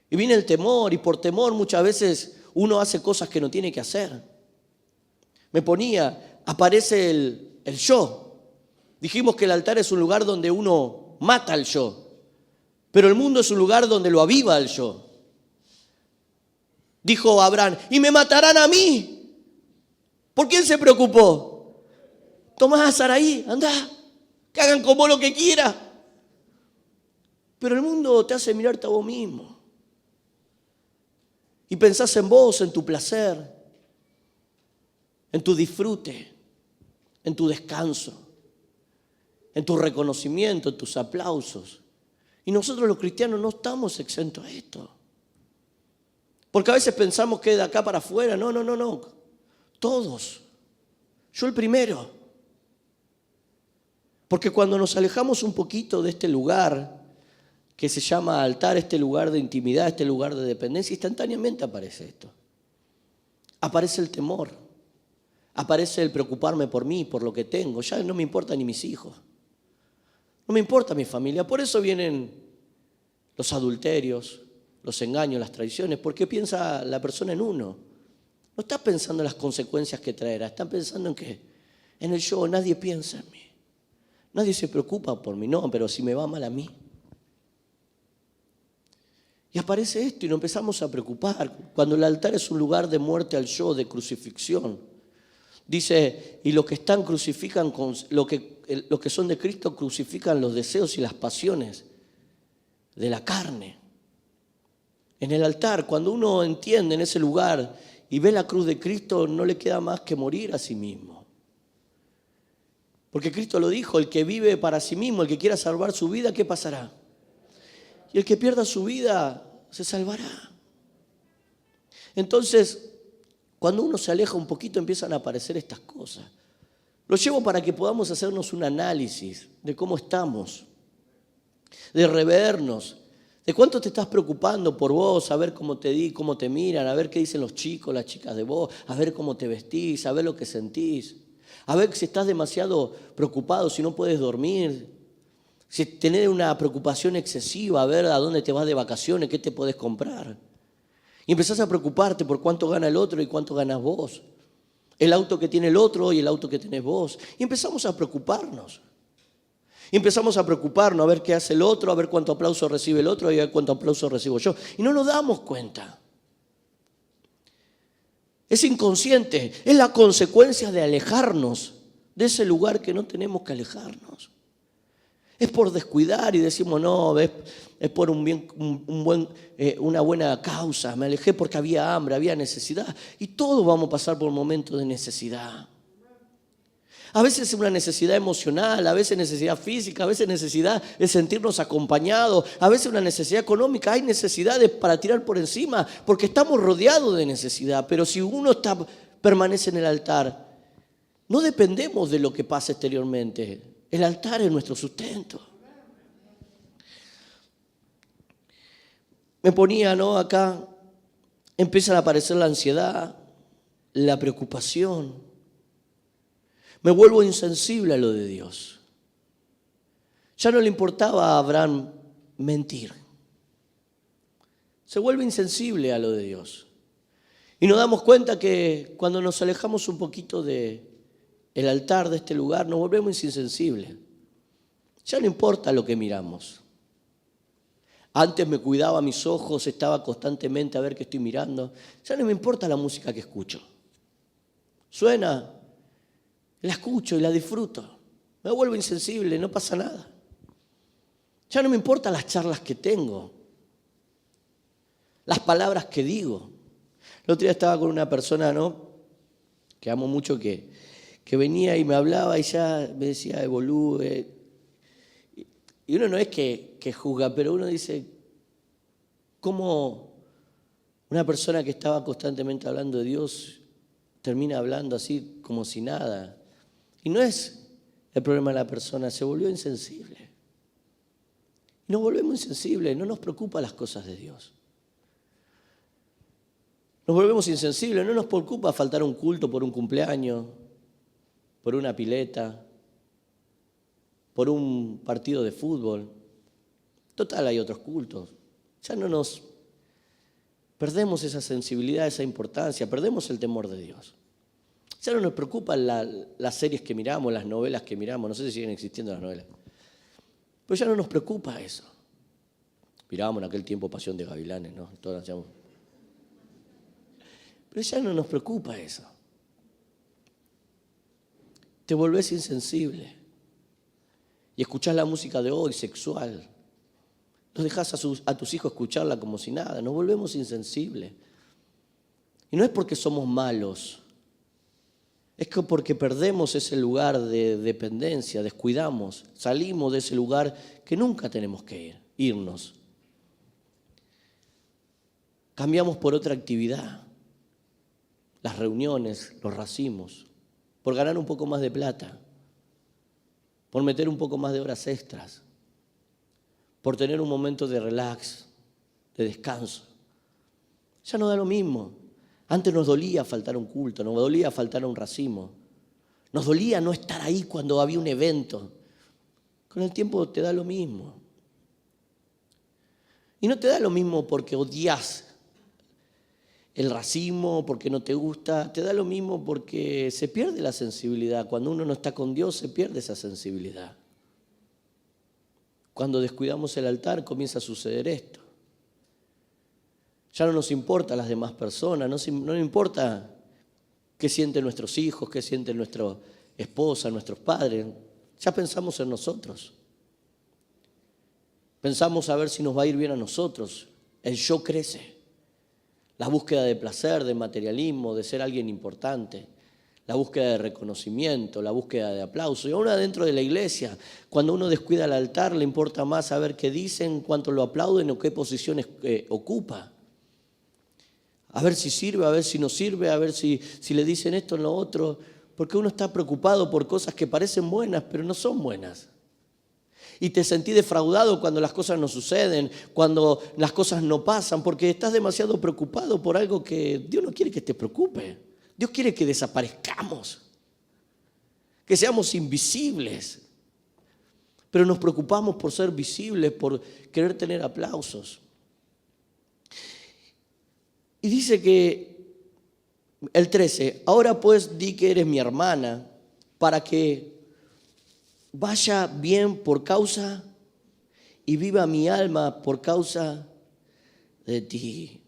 Y viene el temor, y por temor muchas veces uno hace cosas que no tiene que hacer. Aparece el yo. Dijimos que el altar es un lugar donde uno mata al yo, pero el mundo es un lugar donde lo aviva el yo. Dijo Abraham: y me matarán a mí. ¿Por quién se preocupó? Tomá a Sarai, anda, que hagan con vos lo que quieras. Pero el mundo te hace mirarte a vos mismo. Y pensás en vos, en tu placer, en tu disfrute, en tu descanso, en tu reconocimiento, en tus aplausos. Y nosotros los cristianos no estamos exentos a esto. Porque a veces pensamos que de acá para afuera, no. Todos. Yo el primero. Porque cuando nos alejamos un poquito de este lugar que se llama altar, este lugar de intimidad, este lugar de dependencia, instantáneamente aparece esto. Aparece el temor. Aparece el preocuparme por mí, por lo que tengo. Ya no me importan ni mis hijos. No me importa mi familia. Por eso vienen los adulterios, los engaños, las traiciones. Porque piensa la persona en uno. No está pensando en las consecuencias que traerá. Está pensando en que en el yo nadie piensa en mí. Nadie se preocupa por mí. No, pero si me va mal a mí. Y aparece esto y nos empezamos a preocupar. Cuando el altar es un lugar de muerte al yo, de crucifixión. Dice: y los que están crucifican, los que son de Cristo crucifican los deseos y las pasiones de la carne. En el altar, cuando uno entiende en ese lugar y ve la cruz de Cristo, no le queda más que morir a sí mismo. Porque Cristo lo dijo: el que vive para sí mismo, el que quiera salvar su vida, ¿qué pasará? Y el que pierda su vida, se salvará. Entonces, cuando uno se aleja un poquito, empiezan a aparecer estas cosas. Lo llevo para que podamos hacernos un análisis de cómo estamos, de revernos, de cuánto te estás preocupando por vos, a ver cómo te miran, a ver qué dicen los chicos, las chicas de vos, a ver cómo te vestís, a ver lo que sentís, a ver si estás demasiado preocupado, si no puedes dormir, si tenés una preocupación excesiva, a ver a dónde te vas de vacaciones, qué te podés comprar. Y empezás a preocuparte por cuánto gana el otro y cuánto ganás vos. El auto que tiene el otro y el auto que tenés vos. Y empezamos a preocuparnos. Y empezamos a preocuparnos a ver qué hace el otro, a ver cuánto aplauso recibe el otro y a ver cuánto aplauso recibo yo. Y no nos damos cuenta. Es inconsciente. Es la consecuencia de alejarnos de ese lugar que no tenemos que alejarnos. Es por descuidar y decimos: no, es por una buena causa. Me alejé porque había hambre, había necesidad. Y todos vamos a pasar por momentos de necesidad. A veces es una necesidad emocional, a veces necesidad física, a veces necesidad de sentirnos acompañados, a veces una necesidad económica. Hay necesidades para tirar por encima porque estamos rodeados de necesidad. Pero si uno permanece en el altar, no dependemos de lo que pasa exteriormente. El altar es nuestro sustento. Me ponía, ¿no? Acá empiezan a aparecer la ansiedad, la preocupación. Me vuelvo insensible a lo de Dios. Ya no le importaba a Abraham mentir. Se vuelve insensible a lo de Dios. Y nos damos cuenta que cuando nos alejamos un poquito del altar de este lugar, nos volvemos insensibles. Ya no importa lo que miramos. Antes me cuidaba mis ojos, estaba constantemente a ver qué estoy mirando. Ya no me importa la música que escucho. Suena, la escucho y la disfruto. Me vuelvo insensible, no pasa nada. Ya no me importan las charlas que tengo, las palabras que digo. El otro día estaba con una persona, ¿no?, que amo mucho, que venía y me hablaba y ya me decía, boludo. Y uno no es que juzga, pero uno dice, ¿cómo una persona que estaba constantemente hablando de Dios termina hablando así como si nada? Y no es el problema de la persona, se volvió insensible. Y nos volvemos insensibles, no nos preocupan las cosas de Dios. Nos volvemos insensibles, no nos preocupa faltar un culto por un cumpleaños, por una pileta, por un partido de fútbol. Total, hay otros cultos. Ya no nos perdemos esa sensibilidad, esa importancia, perdemos el temor de Dios. Ya no nos preocupan las series que miramos, las novelas que miramos, no sé si siguen existiendo las novelas. Pero ya no nos preocupa eso. Mirábamos en aquel tiempo Pasión de Gavilanes, ¿no? Todos hacíamos. Pero ya no nos preocupa eso. Te volvés insensible. Y escuchás la música de hoy, sexual. Los dejás a tus hijos escucharla como si nada. Nos volvemos insensibles. Y no es porque somos malos. Es que porque perdemos ese lugar de dependencia, descuidamos, salimos de ese lugar que nunca tenemos que irnos. Cambiamos por otra actividad, las reuniones, los racimos, por ganar un poco más de plata, por meter un poco más de horas extras, por tener un momento de relax, de descanso. Ya no da lo mismo. Antes nos dolía faltar un culto, nos dolía faltar un racimo. Nos dolía no estar ahí cuando había un evento. Con el tiempo te da lo mismo. Y no te da lo mismo porque odias el racimo, porque no te gusta. Te da lo mismo porque se pierde la sensibilidad. Cuando uno no está con Dios se pierde esa sensibilidad. Cuando descuidamos el altar comienza a suceder esto. Ya no nos importa las demás personas, no nos importa qué sienten nuestros hijos, qué sienten nuestra esposa, nuestros padres. Ya pensamos en nosotros. Pensamos a ver si nos va a ir bien a nosotros. El yo crece. La búsqueda de placer, de materialismo, de ser alguien importante. La búsqueda de reconocimiento, la búsqueda de aplauso. Y ahora dentro de la iglesia, cuando uno descuida el altar, le importa más saber qué dicen, cuánto lo aplauden o qué posiciones ocupa. A ver si sirve, a ver si no sirve, a ver si le dicen esto o lo otro. Porque uno está preocupado por cosas que parecen buenas, pero no son buenas. Y te sentís defraudado cuando las cosas no suceden, cuando las cosas no pasan, porque estás demasiado preocupado por algo que Dios no quiere que te preocupe. Dios quiere que desaparezcamos, que seamos invisibles. Pero nos preocupamos por ser visibles, por querer tener aplausos. Y dice que el 13, ahora pues di que eres mi hermana, para que vaya bien por causa y viva mi alma por causa de ti.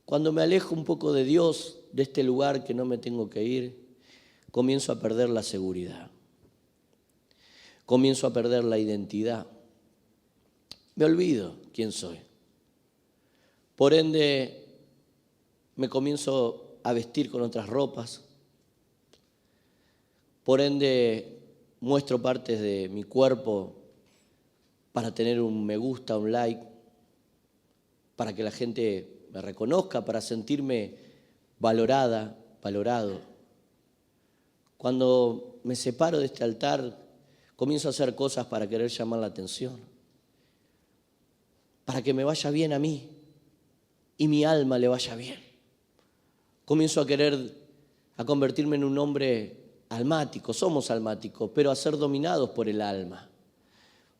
Cuando me alejo un poco de Dios, de este lugar que no me tengo que ir, comienzo a perder la seguridad. Comienzo a perder la identidad. Me olvido quién soy. Por ende, me comienzo a vestir con otras ropas. Por ende, muestro partes de mi cuerpo para tener un me gusta, un like, para que la gente me reconozca, para sentirme valorada, valorado. Cuando me separo de este altar, comienzo a hacer cosas para querer llamar la atención, para que me vaya bien a mí y mi alma le vaya bien. Comienzo a convertirme en un hombre almático, somos almáticos, pero a ser dominados por el alma,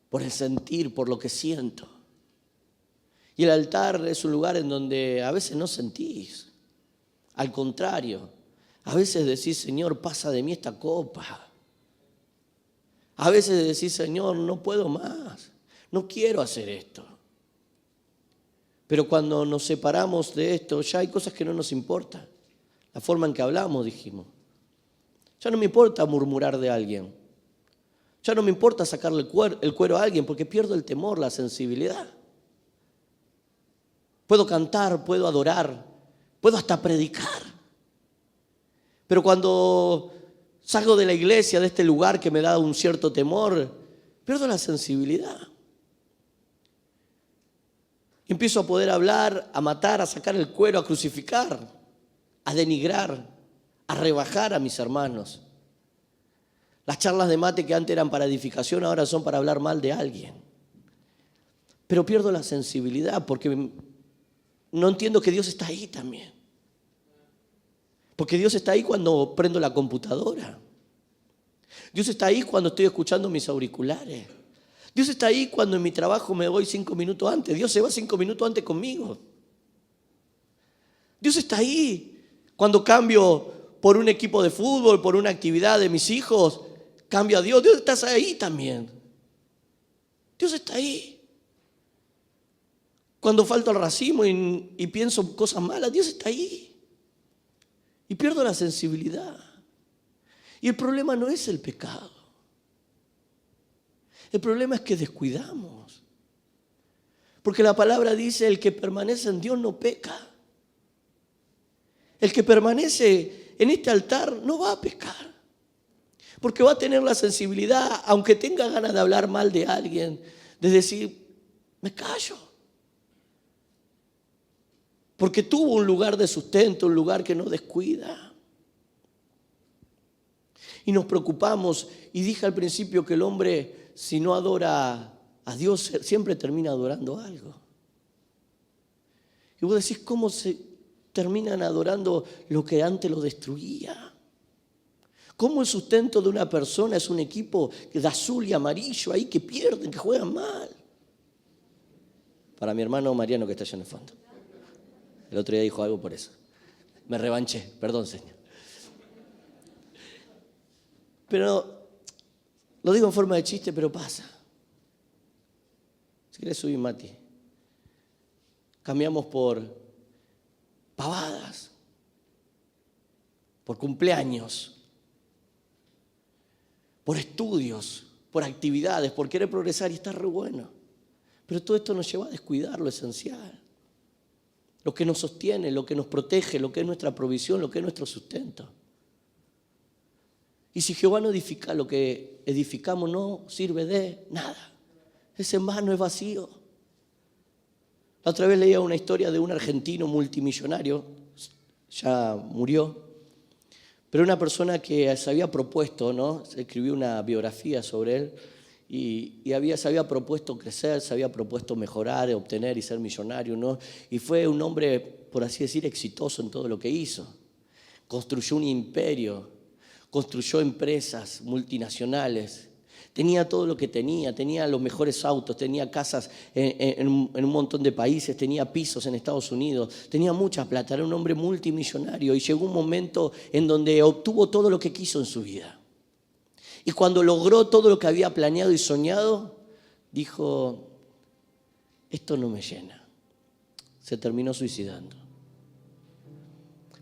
por el sentir, por lo que siento. Y el altar es un lugar en donde a veces no sentís. Al contrario, a veces decís, Señor, pasa de mí esta copa. A veces decís, Señor, no puedo más, no quiero hacer esto. Pero cuando nos separamos de esto, ya hay cosas que no nos importan. La forma en que hablamos, dijimos. Ya no me importa murmurar de alguien. Ya no me importa sacarle el cuero a alguien porque pierdo el temor, la sensibilidad. Puedo cantar, puedo adorar, puedo hasta predicar. Pero cuando salgo de la iglesia, de este lugar que me da un cierto temor, pierdo la sensibilidad. Empiezo a poder hablar, a matar, a sacar el cuero, a crucificar, a denigrar, a rebajar a mis hermanos. Las charlas de mate que antes eran para edificación ahora son para hablar mal de alguien. Pero pierdo la sensibilidad porque no entiendo que Dios está ahí también. Porque Dios está ahí cuando prendo la computadora. Dios está ahí cuando estoy escuchando mis auriculares. Dios está ahí cuando en mi trabajo me voy 5 minutos antes. Dios se va 5 minutos antes conmigo. Dios está ahí cuando cambio por un equipo de fútbol, por una actividad de mis hijos. Cambio a Dios. Dios está ahí también. Dios está ahí. Cuando falto al racimo y pienso cosas malas, Dios está ahí. Y pierdo la sensibilidad. Y el problema no es el pecado. El problema es que descuidamos. Porque la palabra dice, el que permanece en Dios no peca. El que permanece en este altar no va a pecar. Porque va a tener la sensibilidad, aunque tenga ganas de hablar mal de alguien, de decir, me callo. Porque tuvo un lugar de sustento, un lugar que no descuida. Y nos preocupamos, y dije al principio que el hombre, si no adora a Dios, siempre termina adorando algo. Y vos decís, ¿cómo se terminan adorando lo que antes lo destruía? ¿Cómo el sustento de una persona es un equipo de azul y amarillo ahí que pierden, que juegan mal? Para mi hermano Mariano que está allá en el fondo. El otro día dijo algo por eso. Me revanché, perdón, Señor. Pero lo digo en forma de chiste, pero pasa. Si querés subir, Mati. Cambiamos por pavadas, por cumpleaños, por estudios, por actividades, por querer progresar y está re bueno. Pero todo esto nos lleva a descuidar lo esencial. Lo que nos sostiene, lo que nos protege, lo que es nuestra provisión, lo que es nuestro sustento. Y si Jehová no edifica, lo que edificamos no sirve de nada. Es en vano, es vacío. La otra vez leía una historia de un argentino multimillonario, ya murió, pero una persona que se había propuesto, ¿no? Se escribió una biografía sobre él y se había propuesto crecer, se había propuesto mejorar, obtener y ser millonario, ¿no? Y fue un hombre, por así decir, exitoso en todo lo que hizo. Construyó un imperio, construyó empresas multinacionales, tenía todo lo que tenía los mejores autos, tenía casas en un montón de países, tenía pisos en Estados Unidos, tenía mucha plata, era un hombre multimillonario y llegó un momento en donde obtuvo todo lo que quiso en su vida. Y cuando logró todo lo que había planeado y soñado, dijo, esto no me llena. Se terminó suicidando.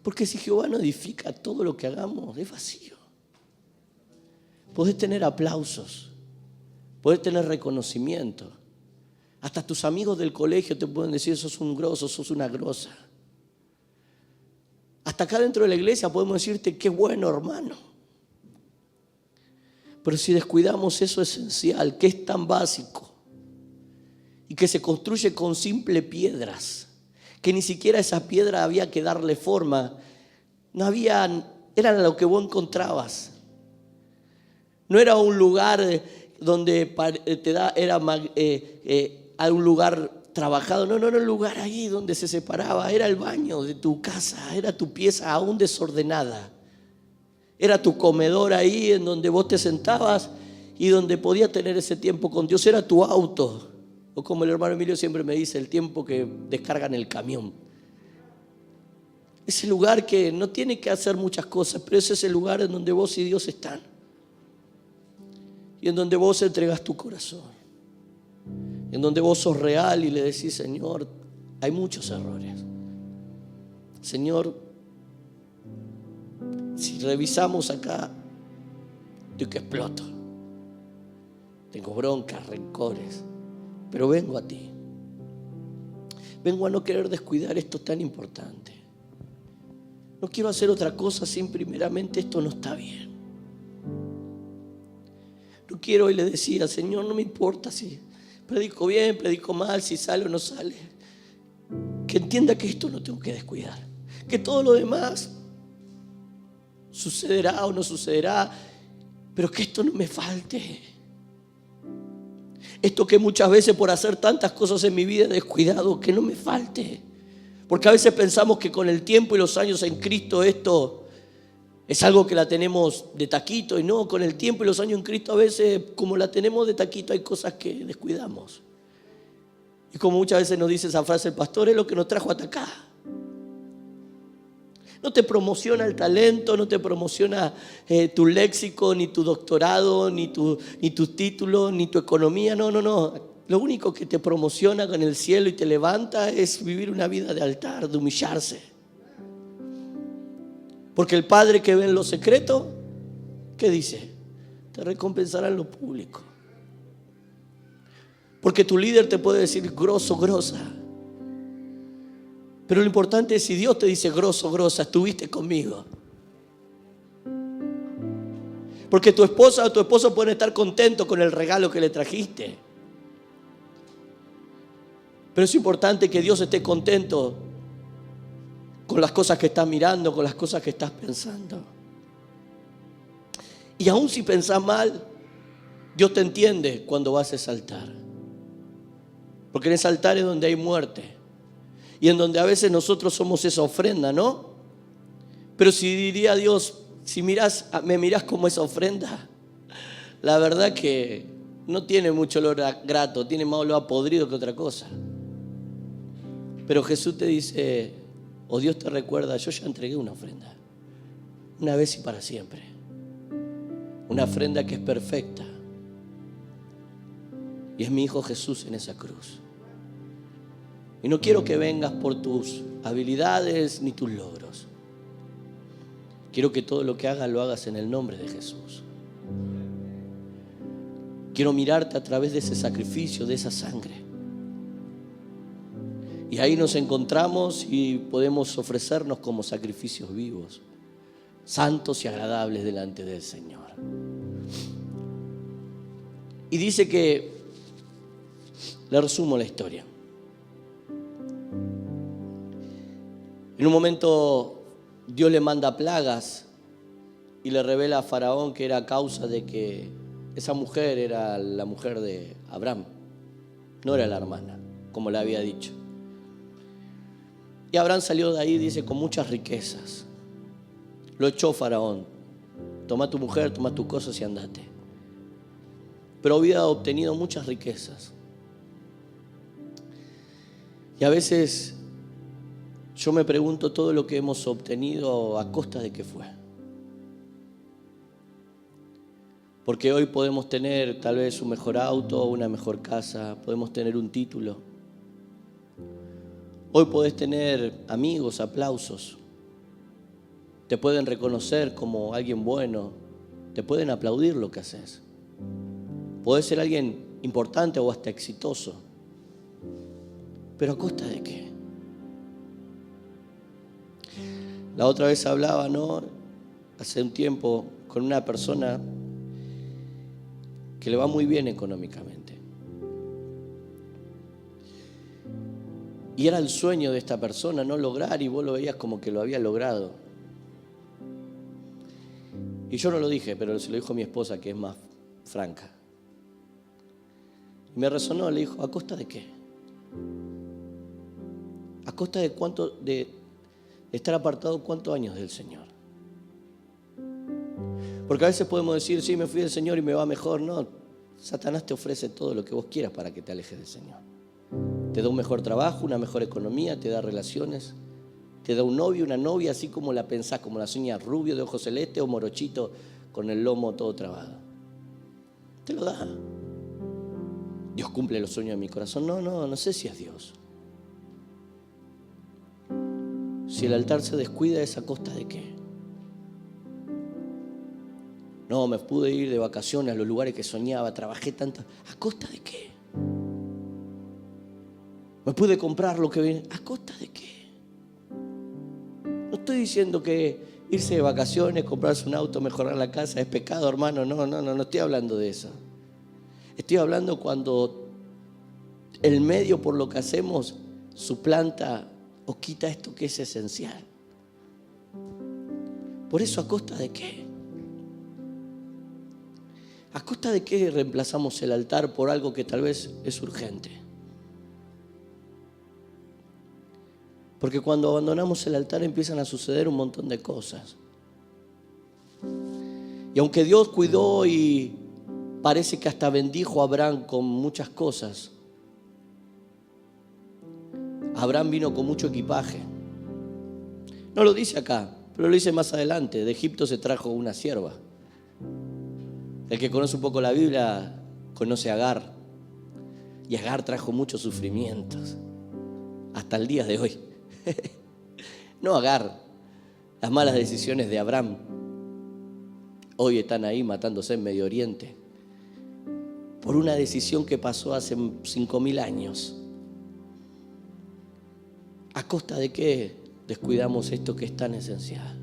Porque si Jehová no edifica, todo lo que hagamos es vacío. Podés tener aplausos, podés tener reconocimiento. Hasta tus amigos del colegio te pueden decir, sos un grosso, sos una grosa. Hasta acá dentro de la iglesia podemos decirte, qué bueno, hermano. Pero si descuidamos eso esencial, que es tan básico y que se construye con simples piedras, que ni siquiera esa piedra había que darle forma, no había, era lo que vos encontrabas. No era un lugar donde era un lugar trabajado, no era un lugar ahí donde se separaba, era el baño de tu casa, era tu pieza aún desordenada. Era tu comedor ahí en donde vos te sentabas y donde podías tener ese tiempo con Dios. Era tu auto, o como el hermano Emilio siempre me dice, el tiempo que descargan el camión. Ese lugar que no tiene que hacer muchas cosas, pero ese es el lugar en donde vos y Dios están. Y en donde vos entregas tu corazón. En donde vos sos real y le decís, Señor, hay muchos errores. Señor, si revisamos acá, estoy que exploto. Tengo broncas, rencores, pero vengo a ti. Vengo a no querer descuidar esto tan importante. No quiero hacer otra cosa sin primeramente esto no está bien. No quiero, y le decía, Señor, no me importa si predico bien, predico mal, si sale o no sale. Que entienda que esto no tengo que descuidar. Que todo lo demás sucederá o no sucederá, pero que esto no me falte. Esto que muchas veces por hacer tantas cosas en mi vida he descuidado, que no me falte. Porque a veces pensamos que con el tiempo y los años en Cristo esto es algo que la tenemos de taquito, y no, con el tiempo y los años en Cristo a veces como la tenemos de taquito hay cosas que descuidamos. Y como muchas veces nos dice esa frase el pastor, es lo que nos trajo hasta acá. No te promociona el talento, no te promociona tu léxico, ni tu doctorado, ni tu título, ni tu economía, no. Lo único que te promociona con el cielo y te levanta es vivir una vida de altar, de humillarse. Porque el Padre que ve en lo secreto, ¿qué dice? Te recompensará en lo público. Porque tu líder te puede decir grosso, grosa. Pero lo importante es si Dios te dice grosso, grosa, estuviste conmigo. Porque tu esposa o tu esposo pueden estar contentos con el regalo que le trajiste. Pero es importante que Dios esté contento con las cosas que estás mirando, con las cosas que estás pensando. Y aún si pensás mal, Dios te entiende cuando vas a ese altar. Porque en ese altar es donde hay muerte. Y en donde a veces nosotros somos esa ofrenda, ¿no? Pero si diría Dios, si me mirás como esa ofrenda, la verdad que no tiene mucho olor a grato, tiene más olor a podrido que otra cosa. Pero Jesús te dice, o Dios te recuerda, yo ya entregué una ofrenda, una vez y para siempre. Una ofrenda que es perfecta. Y es mi Hijo Jesús en esa cruz. Y no quiero que vengas por tus habilidades ni tus logros. Quiero que todo lo que hagas lo hagas en el nombre de Jesús. Quiero mirarte a través de ese sacrificio, de esa sangre. Y ahí nos encontramos y podemos ofrecernos como sacrificios vivos, santos y agradables delante del Señor. Y dice que, le resumo la historia. En un momento Dios le manda plagas y le revela a Faraón que era a causa de que esa mujer era la mujer de Abraham, no era la hermana, como le había dicho. Y Abraham salió de ahí, dice, con muchas riquezas. Lo echó Faraón. Toma tu mujer, toma tus cosas y andate. Pero había obtenido muchas riquezas. Y a veces yo me pregunto todo lo que hemos obtenido a costa de qué fue. Porque hoy podemos tener tal vez un mejor auto, una mejor casa, podemos tener un título. Hoy podés tener amigos, aplausos. Te pueden reconocer como alguien bueno. Te pueden aplaudir lo que haces. Podés ser alguien importante o hasta exitoso. ¿Pero a costa de qué? La otra vez hablaba, ¿no? Hace un tiempo con una persona que le va muy bien económicamente. Y era el sueño de esta persona no lograr, y vos lo veías como que lo había logrado. Y yo no lo dije, pero se lo dijo mi esposa, que es más franca. Y me resonó, le dijo, ¿a costa de qué? ¿A costa de cuánto, de estar apartado cuántos años del Señor? Porque a veces podemos decir, sí, me fui del Señor y me va mejor. No, Satanás te ofrece todo lo que vos quieras para que te alejes del Señor. Te da un mejor trabajo, una mejor economía, te da relaciones, te da un novio, una novia, así como la pensás, como la soñás, rubio de ojos celestes o morochito con el lomo todo trabado. Te lo da. Dios cumple los sueños de mi corazón. No sé si es Dios. Si el altar se descuida, ¿es a costa de qué? No, me pude ir de vacaciones a los lugares que soñaba, trabajé tanto. ¿A costa de qué? Me pude comprar lo que viene. ¿A costa de qué? No estoy diciendo que irse de vacaciones, comprarse un auto, mejorar la casa es pecado, hermano. No estoy hablando de eso. Estoy hablando cuando el medio por lo que hacemos suplanta o quita esto que es esencial. Por eso, ¿a costa de qué? ¿A costa de qué reemplazamos el altar por algo que tal vez es urgente? Porque cuando abandonamos el altar empiezan a suceder un montón de cosas. Y aunque Dios cuidó y parece que hasta bendijo a Abraham con muchas cosas, Abraham vino con mucho equipaje. No lo dice acá, pero lo dice más adelante. De Egipto se trajo una sierva. El que conoce un poco la Biblia conoce a Agar. Y Agar trajo muchos sufrimientos. Hasta el día de hoy. No Agar, las malas decisiones de Abraham. Hoy están ahí matándose en Medio Oriente. Por una decisión que pasó hace 5.000 años. ¿A costa de qué descuidamos esto que es tan esencial?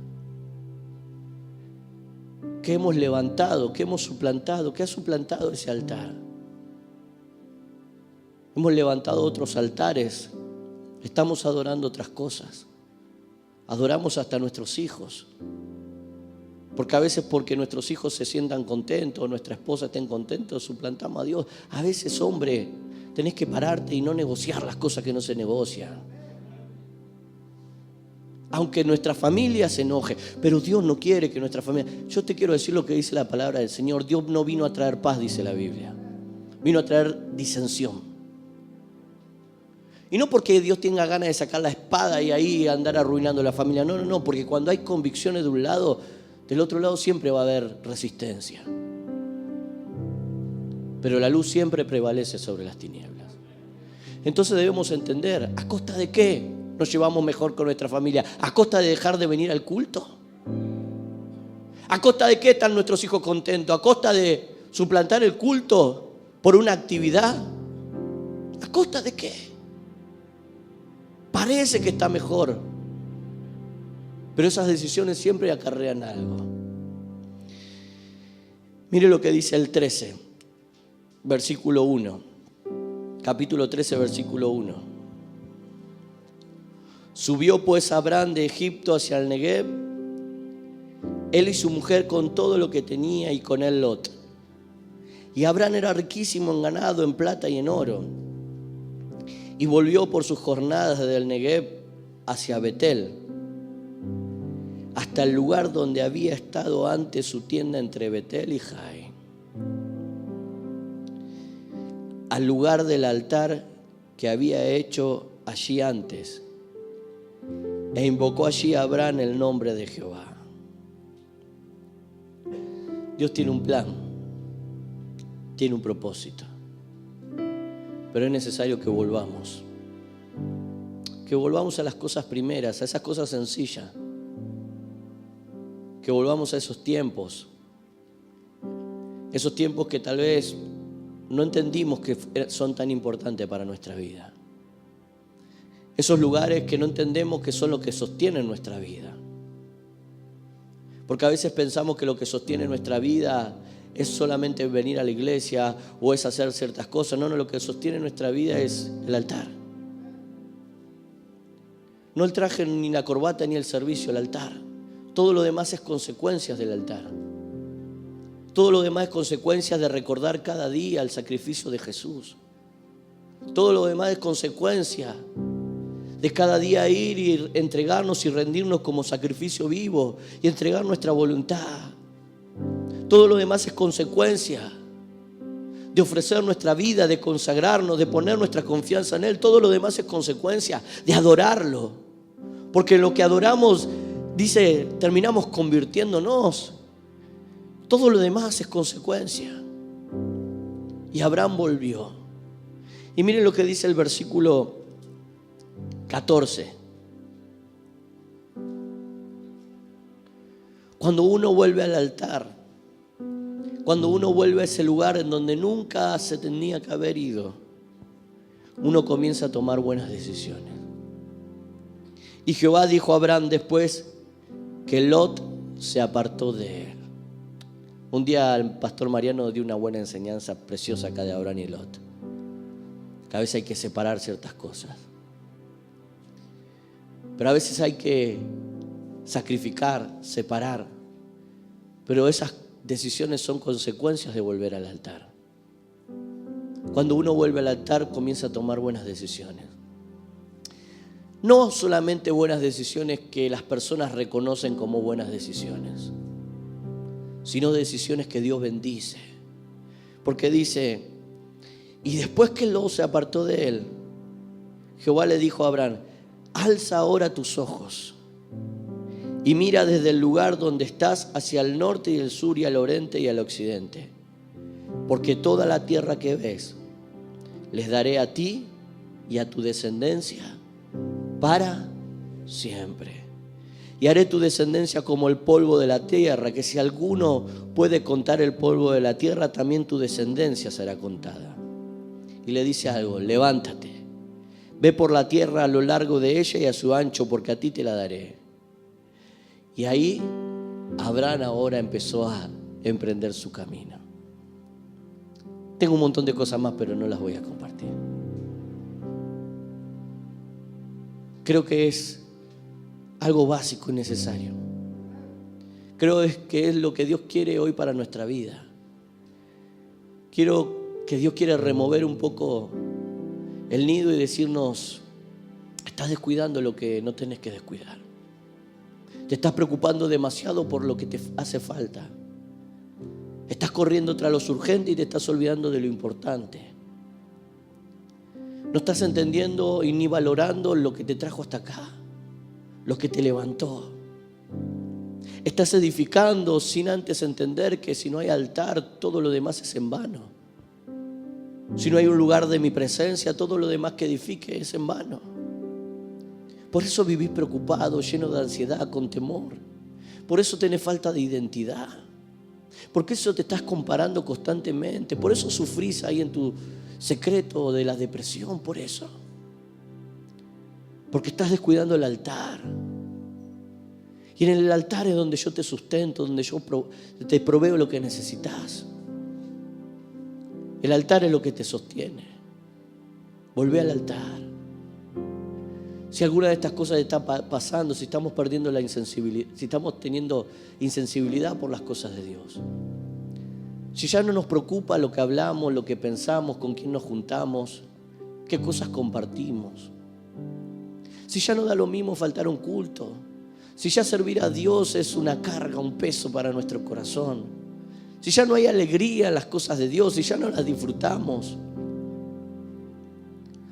¿Qué hemos levantado? ¿Qué hemos suplantado? ¿Qué ha suplantado ese altar? Hemos levantado otros altares. Estamos adorando otras cosas. Adoramos hasta a nuestros hijos. Porque a veces porque nuestros hijos se sientan contentos, nuestra esposa estén contentos, suplantamos a Dios. A veces, hombre, tenés que pararte y no negociar las cosas que no se negocian. Aunque nuestra familia se enoje, pero Dios no quiere que nuestra familia... Yo te quiero decir lo que dice la palabra del Señor. Dios no vino a traer paz, dice la Biblia. Vino a traer disensión. Y no porque Dios tenga ganas de sacar la espada y ahí andar arruinando la familia. No, porque cuando hay convicciones de un lado, del otro lado siempre va a haber resistencia. Pero la luz siempre prevalece sobre las tinieblas. Entonces debemos entender, ¿a costa de qué nos llevamos mejor con nuestra familia? ¿A costa de dejar de venir al culto? ¿A costa de qué están nuestros hijos contentos? ¿A costa de suplantar el culto por una actividad? ¿A costa de qué? Parece que está mejor, pero esas decisiones siempre acarrean algo. Mire lo que dice el 13, versículo 1. Capítulo 13, versículo 1. Subió pues Abraham de Egipto hacia el Negev, él y su mujer con todo lo que tenía, y con él Lot. Y Abraham era riquísimo en ganado, en plata y en oro. Y volvió por sus jornadas desde el Negev hacia Betel, hasta el lugar donde había estado antes su tienda entre Betel y Jai, al lugar del altar que había hecho allí antes, e invocó allí a Abraham el nombre de Jehová. Dios tiene un plan, tiene un propósito. Pero es necesario que volvamos a las cosas primeras, a esas cosas sencillas, que volvamos a esos tiempos que tal vez no entendimos que son tan importantes para nuestra vida, esos lugares que no entendemos que son los que sostienen nuestra vida, porque a veces pensamos que lo que sostiene nuestra vida es solamente venir a la iglesia o es hacer ciertas cosas. No, lo que sostiene nuestra vida es el altar. No el traje, ni la corbata, ni el servicio, el altar. Todo lo demás es consecuencias del altar. Todo lo demás es consecuencias de recordar cada día el sacrificio de Jesús. Todo lo demás es consecuencia de cada día ir y entregarnos y rendirnos como sacrificio vivo y entregar nuestra voluntad. Todo lo demás es consecuencia de ofrecer nuestra vida, de consagrarnos, de poner nuestra confianza en Él. Todo lo demás es consecuencia de adorarlo. Porque lo que adoramos, dice, terminamos convirtiéndonos. Todo lo demás es consecuencia. Y Abraham volvió. Y miren lo que dice el versículo 14. Cuando uno vuelve al altar, cuando uno vuelve a ese lugar en donde nunca se tenía que haber ido, uno comienza a tomar buenas decisiones. Y Jehová dijo a Abraham después que Lot se apartó de él. Un día el pastor Mariano dio una buena enseñanza preciosa acá de Abraham y Lot. Que a veces hay que separar ciertas cosas. Pero a veces hay que sacrificar, separar. Pero esas decisiones son consecuencias de volver al altar. Cuando uno vuelve al altar comienza a tomar buenas decisiones. No solamente buenas decisiones que las personas reconocen como buenas decisiones, sino decisiones que Dios bendice. Porque dice, y después que Lot se apartó de él, Jehová le dijo a Abraham, alza ahora tus ojos y mira desde el lugar donde estás hacia el norte y el sur y al oriente y al occidente. Porque toda la tierra que ves les daré a ti y a tu descendencia para siempre. Y haré tu descendencia como el polvo de la tierra, que si alguno puede contar el polvo de la tierra, también tu descendencia será contada. Y le dice algo, levántate, ve por la tierra a lo largo de ella y a su ancho, porque a ti te la daré. Y ahí Abraham ahora empezó a emprender su camino. Tengo un montón de cosas más, pero no las voy a compartir. Creo que es algo básico y necesario. Creo que es lo que Dios quiere hoy para nuestra vida. Quiero que Dios quiere remover un poco el nido y decirnos, estás descuidando lo que no tenés que descuidar. Te estás preocupando demasiado por lo que te hace falta. Estás corriendo tras lo urgente y te estás olvidando de lo importante. No estás entendiendo y ni valorando lo que te trajo hasta acá, lo que te levantó. Estás edificando sin antes entender que si no hay altar, todo lo demás es en vano. Si no hay un lugar de mi presencia, todo lo demás que edifique es en vano. Por eso vivís preocupado, lleno de ansiedad, con temor. Por eso tenés falta de identidad. Por eso te estás comparando constantemente. Por eso sufrís ahí en tu secreto de la depresión. Por eso. Porque estás descuidando el altar. Y en el altar es donde yo te sustento, donde yo te proveo lo que necesitas. El altar es lo que te sostiene. Volvé al altar. Si alguna de estas cosas está pasando, si estamos perdiendo la insensibilidad, si estamos teniendo insensibilidad por las cosas de Dios, si ya no nos preocupa lo que hablamos, lo que pensamos, con quién nos juntamos, qué cosas compartimos, si ya no da lo mismo faltar a un culto, si ya servir a Dios es una carga, un peso para nuestro corazón, si ya no hay alegría en las cosas de Dios, si ya no las disfrutamos,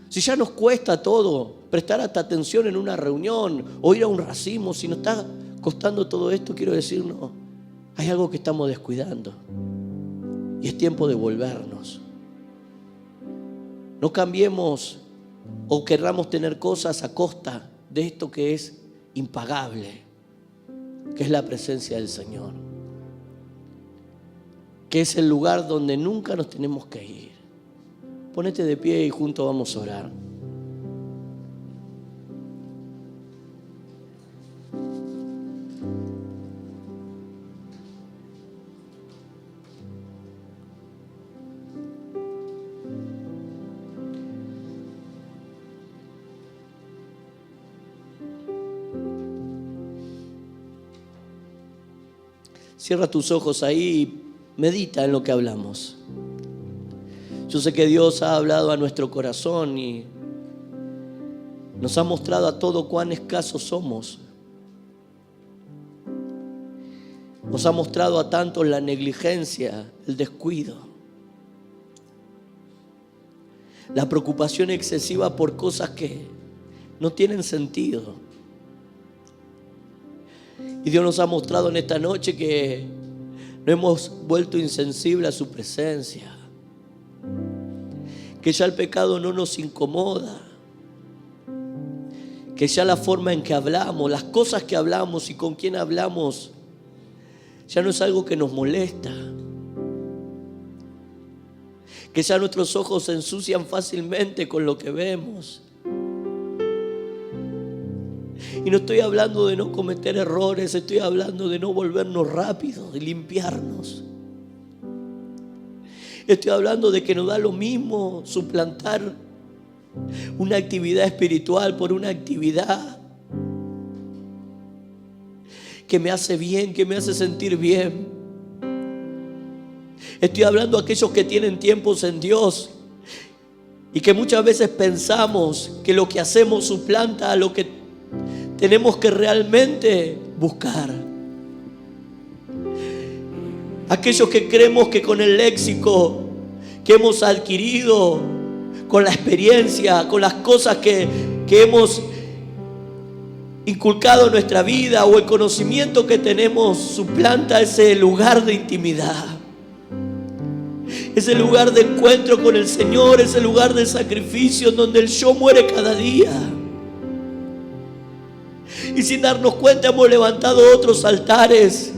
si ya nos cuesta todo, prestar hasta atención en una reunión o ir a un racimo, si nos está costando todo esto, quiero decirnos, hay algo que estamos descuidando. Y es tiempo de volvernos. No cambiemos o querramos tener cosas a costa de esto que es impagable, que es la presencia del Señor, que es el lugar donde nunca nos tenemos que ir. Ponete de pie y juntos vamos a orar. Cierra tus ojos ahí y medita en lo que hablamos. Yo sé que Dios ha hablado a nuestro corazón y nos ha mostrado a todos cuán escasos somos. Nos ha mostrado a tantos la negligencia, el descuido, la preocupación excesiva por cosas que no tienen sentido. Y Dios nos ha mostrado en esta noche que nos hemos vuelto insensibles a su presencia, que ya el pecado no nos incomoda, que ya la forma en que hablamos, las cosas que hablamos y con quién hablamos, ya no es algo que nos molesta, que ya nuestros ojos se ensucian fácilmente con lo que vemos. Y no estoy hablando de no cometer errores, estoy hablando de no volvernos rápidos, de limpiarnos. Estoy hablando de que nos da lo mismo suplantar una actividad espiritual por una actividad que me hace bien, que me hace sentir bien. Estoy hablando a aquellos que tienen tiempos en Dios y que muchas veces pensamos que lo que hacemos suplanta a lo que tenemos que realmente buscar. Aquellos que creemos que con el léxico que hemos adquirido, con la experiencia, con las cosas que hemos inculcado en nuestra vida o el conocimiento que tenemos, suplanta ese lugar de intimidad, ese lugar de encuentro con el Señor, ese lugar de sacrificio en donde el yo muere cada día. Y sin darnos cuenta hemos levantado otros altares.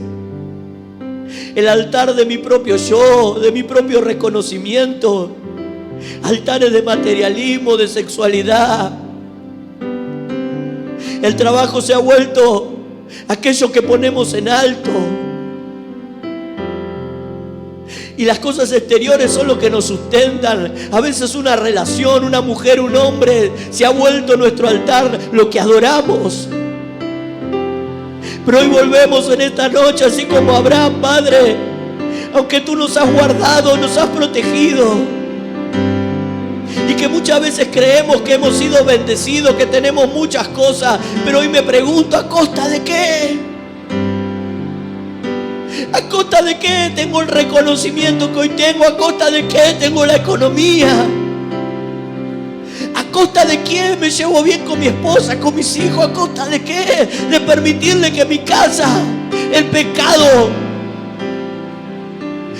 El altar de mi propio yo, de mi propio reconocimiento. Altares de materialismo, de sexualidad. El trabajo se ha vuelto aquello que ponemos en alto. Y las cosas exteriores son lo que nos sustentan. A veces una relación, una mujer, un hombre, se ha vuelto nuestro altar, lo que adoramos. Pero hoy volvemos en esta noche, así como Abraham, Padre, aunque tú nos has guardado, nos has protegido, y que muchas veces creemos que hemos sido bendecidos, que tenemos muchas cosas, pero hoy me pregunto, ¿a costa de qué? ¿A costa de qué tengo el reconocimiento que hoy tengo? ¿A costa de qué tengo la economía? ¿A costa de qué me llevo bien con mi esposa, con mis hijos? ¿A costa de qué? De permitirle que en mi casa el pecado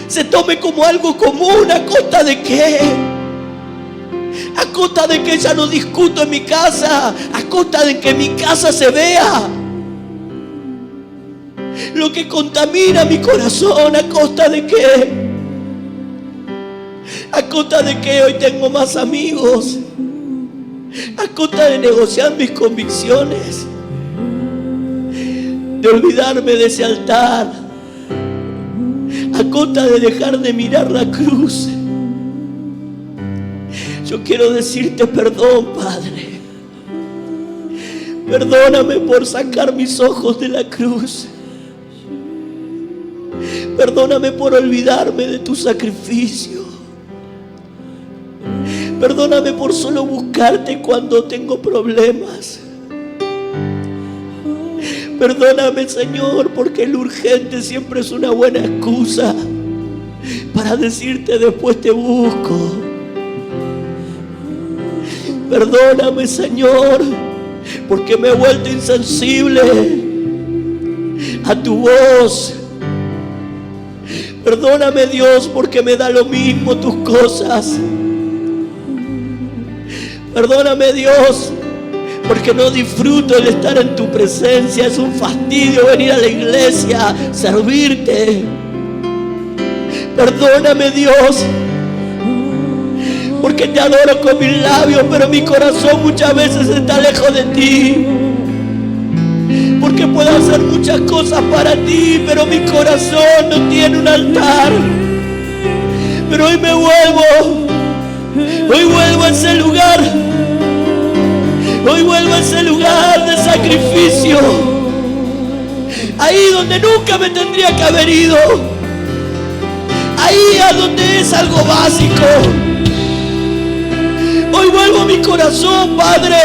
se tome como algo común. ¿A costa de qué? ¿A costa de que ya no discuto en mi casa? ¿A costa de que mi casa se vea lo que contamina mi corazón? ¿A costa de qué? ¿A costa de qué hoy tengo más amigos? ¿A costa de negociar mis convicciones? De olvidarme de ese altar. ¿A costa de dejar de mirar la cruz? Yo quiero decirte perdón, Padre. Perdóname por sacar mis ojos de la cruz. Perdóname por olvidarme de tu sacrificio. Perdóname por solo buscarte cuando tengo problemas. Perdóname, Señor, porque lo urgente siempre es una buena excusa para decirte después te busco. Perdóname, Señor, porque me he vuelto insensible a tu voz. Perdóname, Dios, porque me da lo mismo tus cosas. Perdóname, Dios, porque no disfruto el estar en tu presencia. Es un fastidio venir a la iglesia, servirte. Perdóname, Dios, porque te adoro con mis labios, pero mi corazón muchas veces está lejos de ti. Porque puedo hacer muchas cosas para ti, pero mi corazón no tiene un altar. Pero hoy me vuelvo. Hoy vuelvo a ese lugar. Hoy vuelvo a ese lugar de sacrificio. ahí donde nunca me tendría que haber ido, ahí a donde es algo básico. Hoy vuelvo a mi corazón, Padre,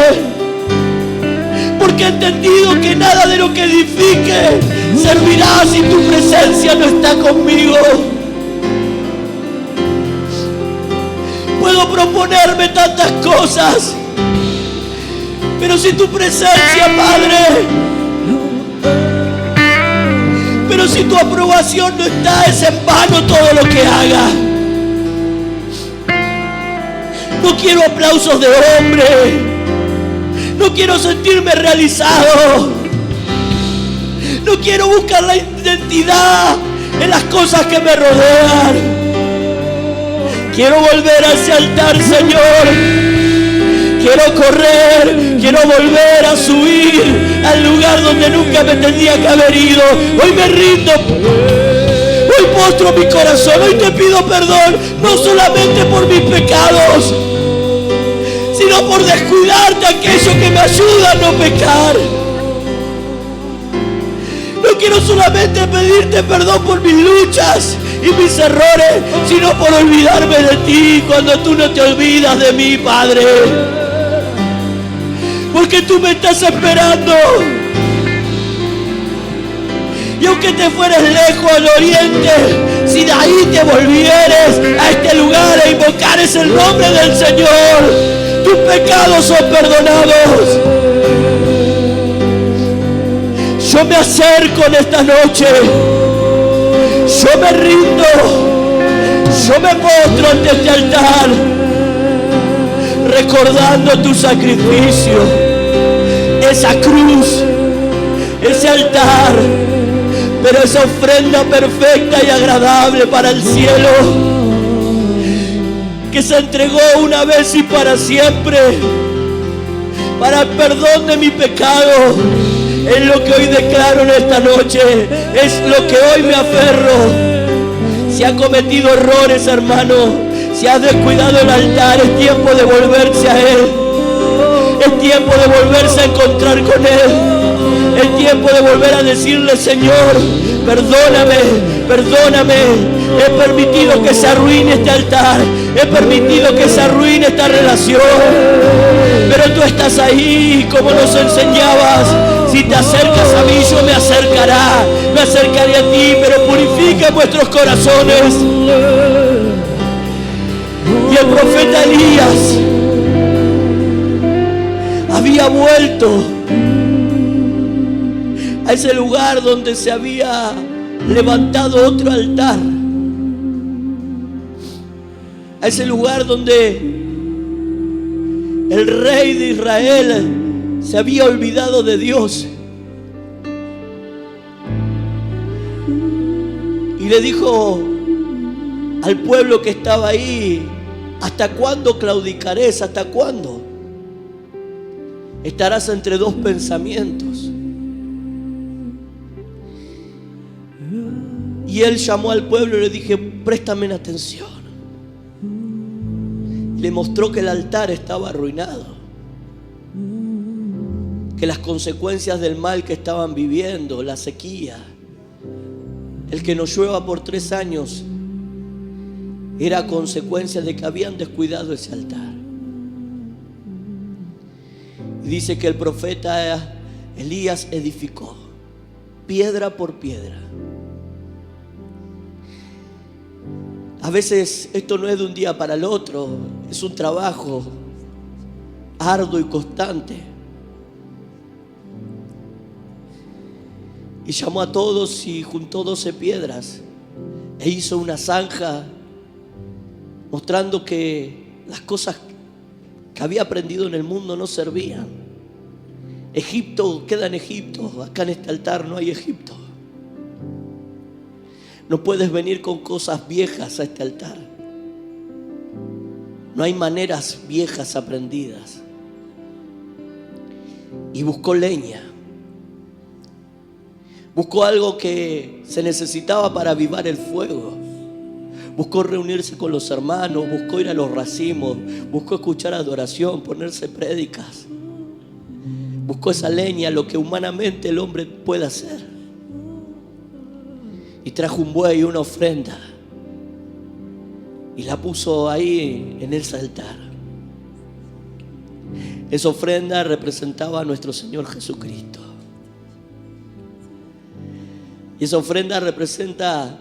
porque he entendido que nada de lo que edifique servirá si tu presencia no está conmigo. Puedo proponerme tantas cosas, pero si tu presencia, Padre, pero si tu aprobación no está, es en vano todo lo que haga. No quiero aplausos de hombre, no quiero sentirme realizado, no quiero buscar la identidad en las cosas que me rodean. Quiero volver a ese altar, Señor. Quiero correr, quiero volver a subir al lugar donde nunca me tendría que haber ido. Hoy me rindo, hoy postro mi corazón, hoy te pido perdón, no solamente por mis pecados, sino por descuidarte aquello que me ayuda a no pecar. No quiero solamente pedirte perdón por mis luchas y mis errores, sino por olvidarme de ti cuando tú no te olvidas de mí, Padre. Porque tú me estás esperando. Y aunque te fueres lejos al oriente, si de ahí te volvieres a este lugar a invocares el nombre del Señor, tus pecados son perdonados. Yo me acerco en esta noche, yo me rindo, yo me postro ante este altar, recordando tu sacrificio, esa cruz, ese altar, pero esa ofrenda perfecta y agradable para el cielo, que se entregó una vez y para siempre, para el perdón de mi pecado. Es lo que hoy declaro en esta noche, es lo que hoy me aferro. Si ha cometido errores, hermano, si has descuidado el altar, es tiempo de volverse a Él. Es tiempo de volverse a encontrar con Él. Es tiempo de volver a decirle: Señor, perdóname, perdóname. He permitido que se arruine este altar. He permitido que se arruine esta relación. Pero tú estás ahí, como nos enseñabas. Si te acercas a mí, yo me acercaré a ti, pero purifica vuestros corazones. Y el profeta Elías había vuelto a ese lugar donde se había levantado otro altar, a ese lugar donde el rey de Israel se había olvidado de Dios. Y le dijo al pueblo que estaba ahí: ¿hasta cuándo claudicarás? ¿Hasta cuándo estarás entre dos pensamientos? Y él llamó al pueblo y le dije: préstame atención. Le mostró que el altar estaba arruinado, que las consecuencias del mal que estaban viviendo, la sequía, el que no llueva por 3 años, era consecuencia de que habían descuidado ese altar. Y dice que el profeta Elías edificó piedra por piedra. A veces esto no es de un día para el otro, es un trabajo arduo y constante. Y llamó a todos y juntó 12 piedras e hizo una zanja, mostrando que las cosas que había aprendido en el mundo no servían. Egipto queda en Egipto, acá en este altar no hay Egipto. No puedes venir con cosas viejas a este altar. No hay maneras viejas aprendidas. Y buscó leña. Buscó algo que se necesitaba para avivar el fuego. Buscó reunirse con los hermanos, buscó ir a los racimos, buscó escuchar adoración, ponerse prédicas. Buscó esa leña, lo que humanamente el hombre puede hacer. y trajo un buey y una ofrenda y la puso ahí en ese altar. Esa ofrenda representaba a nuestro Señor Jesucristo. Y esa ofrenda representa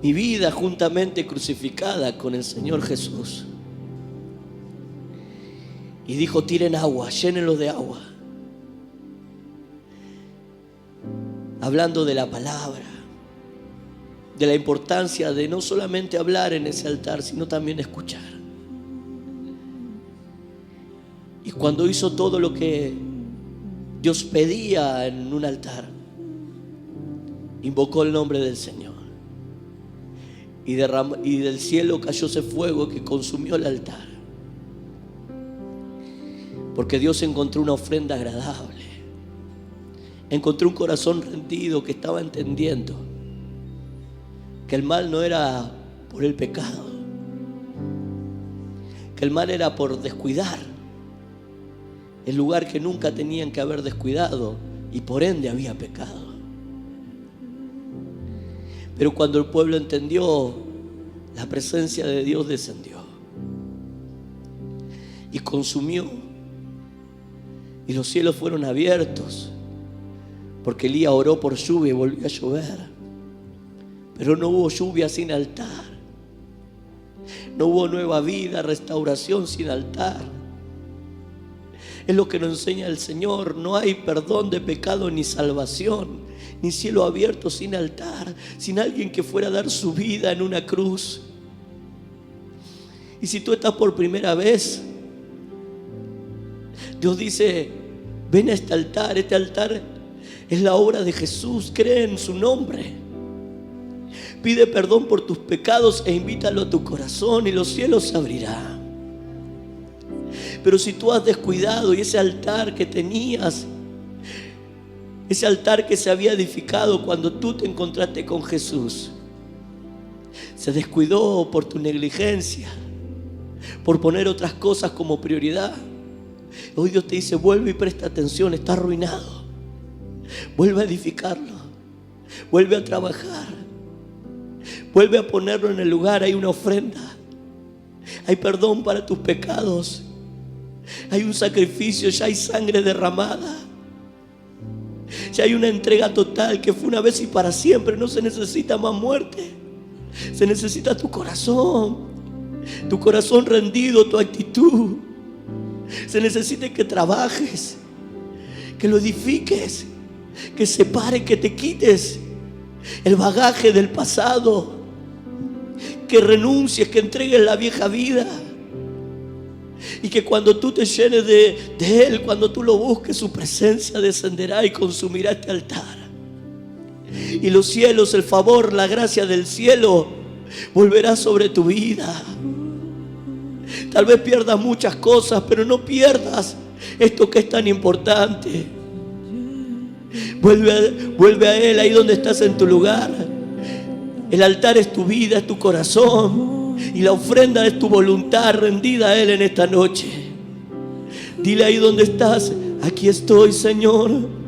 mi vida juntamente crucificada con el Señor Jesús. Y dijo: tiren agua, llénenlo de agua. Hablando de la palabra, de la importancia de no solamente hablar en ese altar, sino también escuchar. Y cuando hizo todo lo que Dios pedía en un altar, invocó el nombre del Señor. Y del cielo cayó ese fuego que consumió el altar. Porque Dios encontró una ofrenda agradable. Encontró un corazón rendido que estaba entendiendo que el mal no era por el pecado, que el mal era por descuidar el lugar que nunca tenían que haber descuidado, y por ende había pecado. Pero cuando el pueblo entendió, la presencia de Dios descendió y consumió, y los cielos fueron abiertos, porque Elías oró por lluvia y volvió a llover. Pero no hubo lluvia sin altar. No hubo nueva vida, restauración sin altar. Es lo que nos enseña el Señor. No hay perdón de pecado ni salvación, ni cielo abierto sin altar, sin alguien que fuera a dar su vida en una cruz. Y si tú estás por primera vez, Dios dice: ven a este altar. Este altar es la obra de Jesús. Cree en su nombre. Pide perdón por tus pecados e invítalo a tu corazón, y los cielos se abrirán. Pero si tú has descuidado, y ese altar que tenías, ese altar que se había edificado cuando tú te encontraste con Jesús, se descuidó por tu negligencia, por poner otras cosas como prioridad, hoy Dios te dice: vuelve y presta atención. Está arruinado. Vuelve a edificarlo. Vuelve a trabajar. Vuelve a ponerlo en el lugar. Hay una ofrenda. Hay perdón para tus pecados. Hay un sacrificio. Ya hay sangre derramada. Ya hay una entrega total que fue una vez y para siempre. No se necesita más muerte. Se necesita tu corazón. Tu corazón rendido, tu actitud. Se necesita que trabajes, que lo edifiques, que separes, que te quites el bagaje del pasado, que renuncies, que entregues la vieja vida, y que cuando tú te llenes de Él, cuando tú lo busques, su presencia descenderá y consumirá este altar. Y los cielos, el favor, la gracia del cielo volverá sobre tu vida. Tal vez pierdas muchas cosas, pero no pierdas esto que es tan importante. Vuelve a Él ahí donde estás en tu lugar. El altar es tu vida, es tu corazón, y la ofrenda es tu voluntad rendida a Él en esta noche. Dile ahí donde estás: aquí estoy, Señor.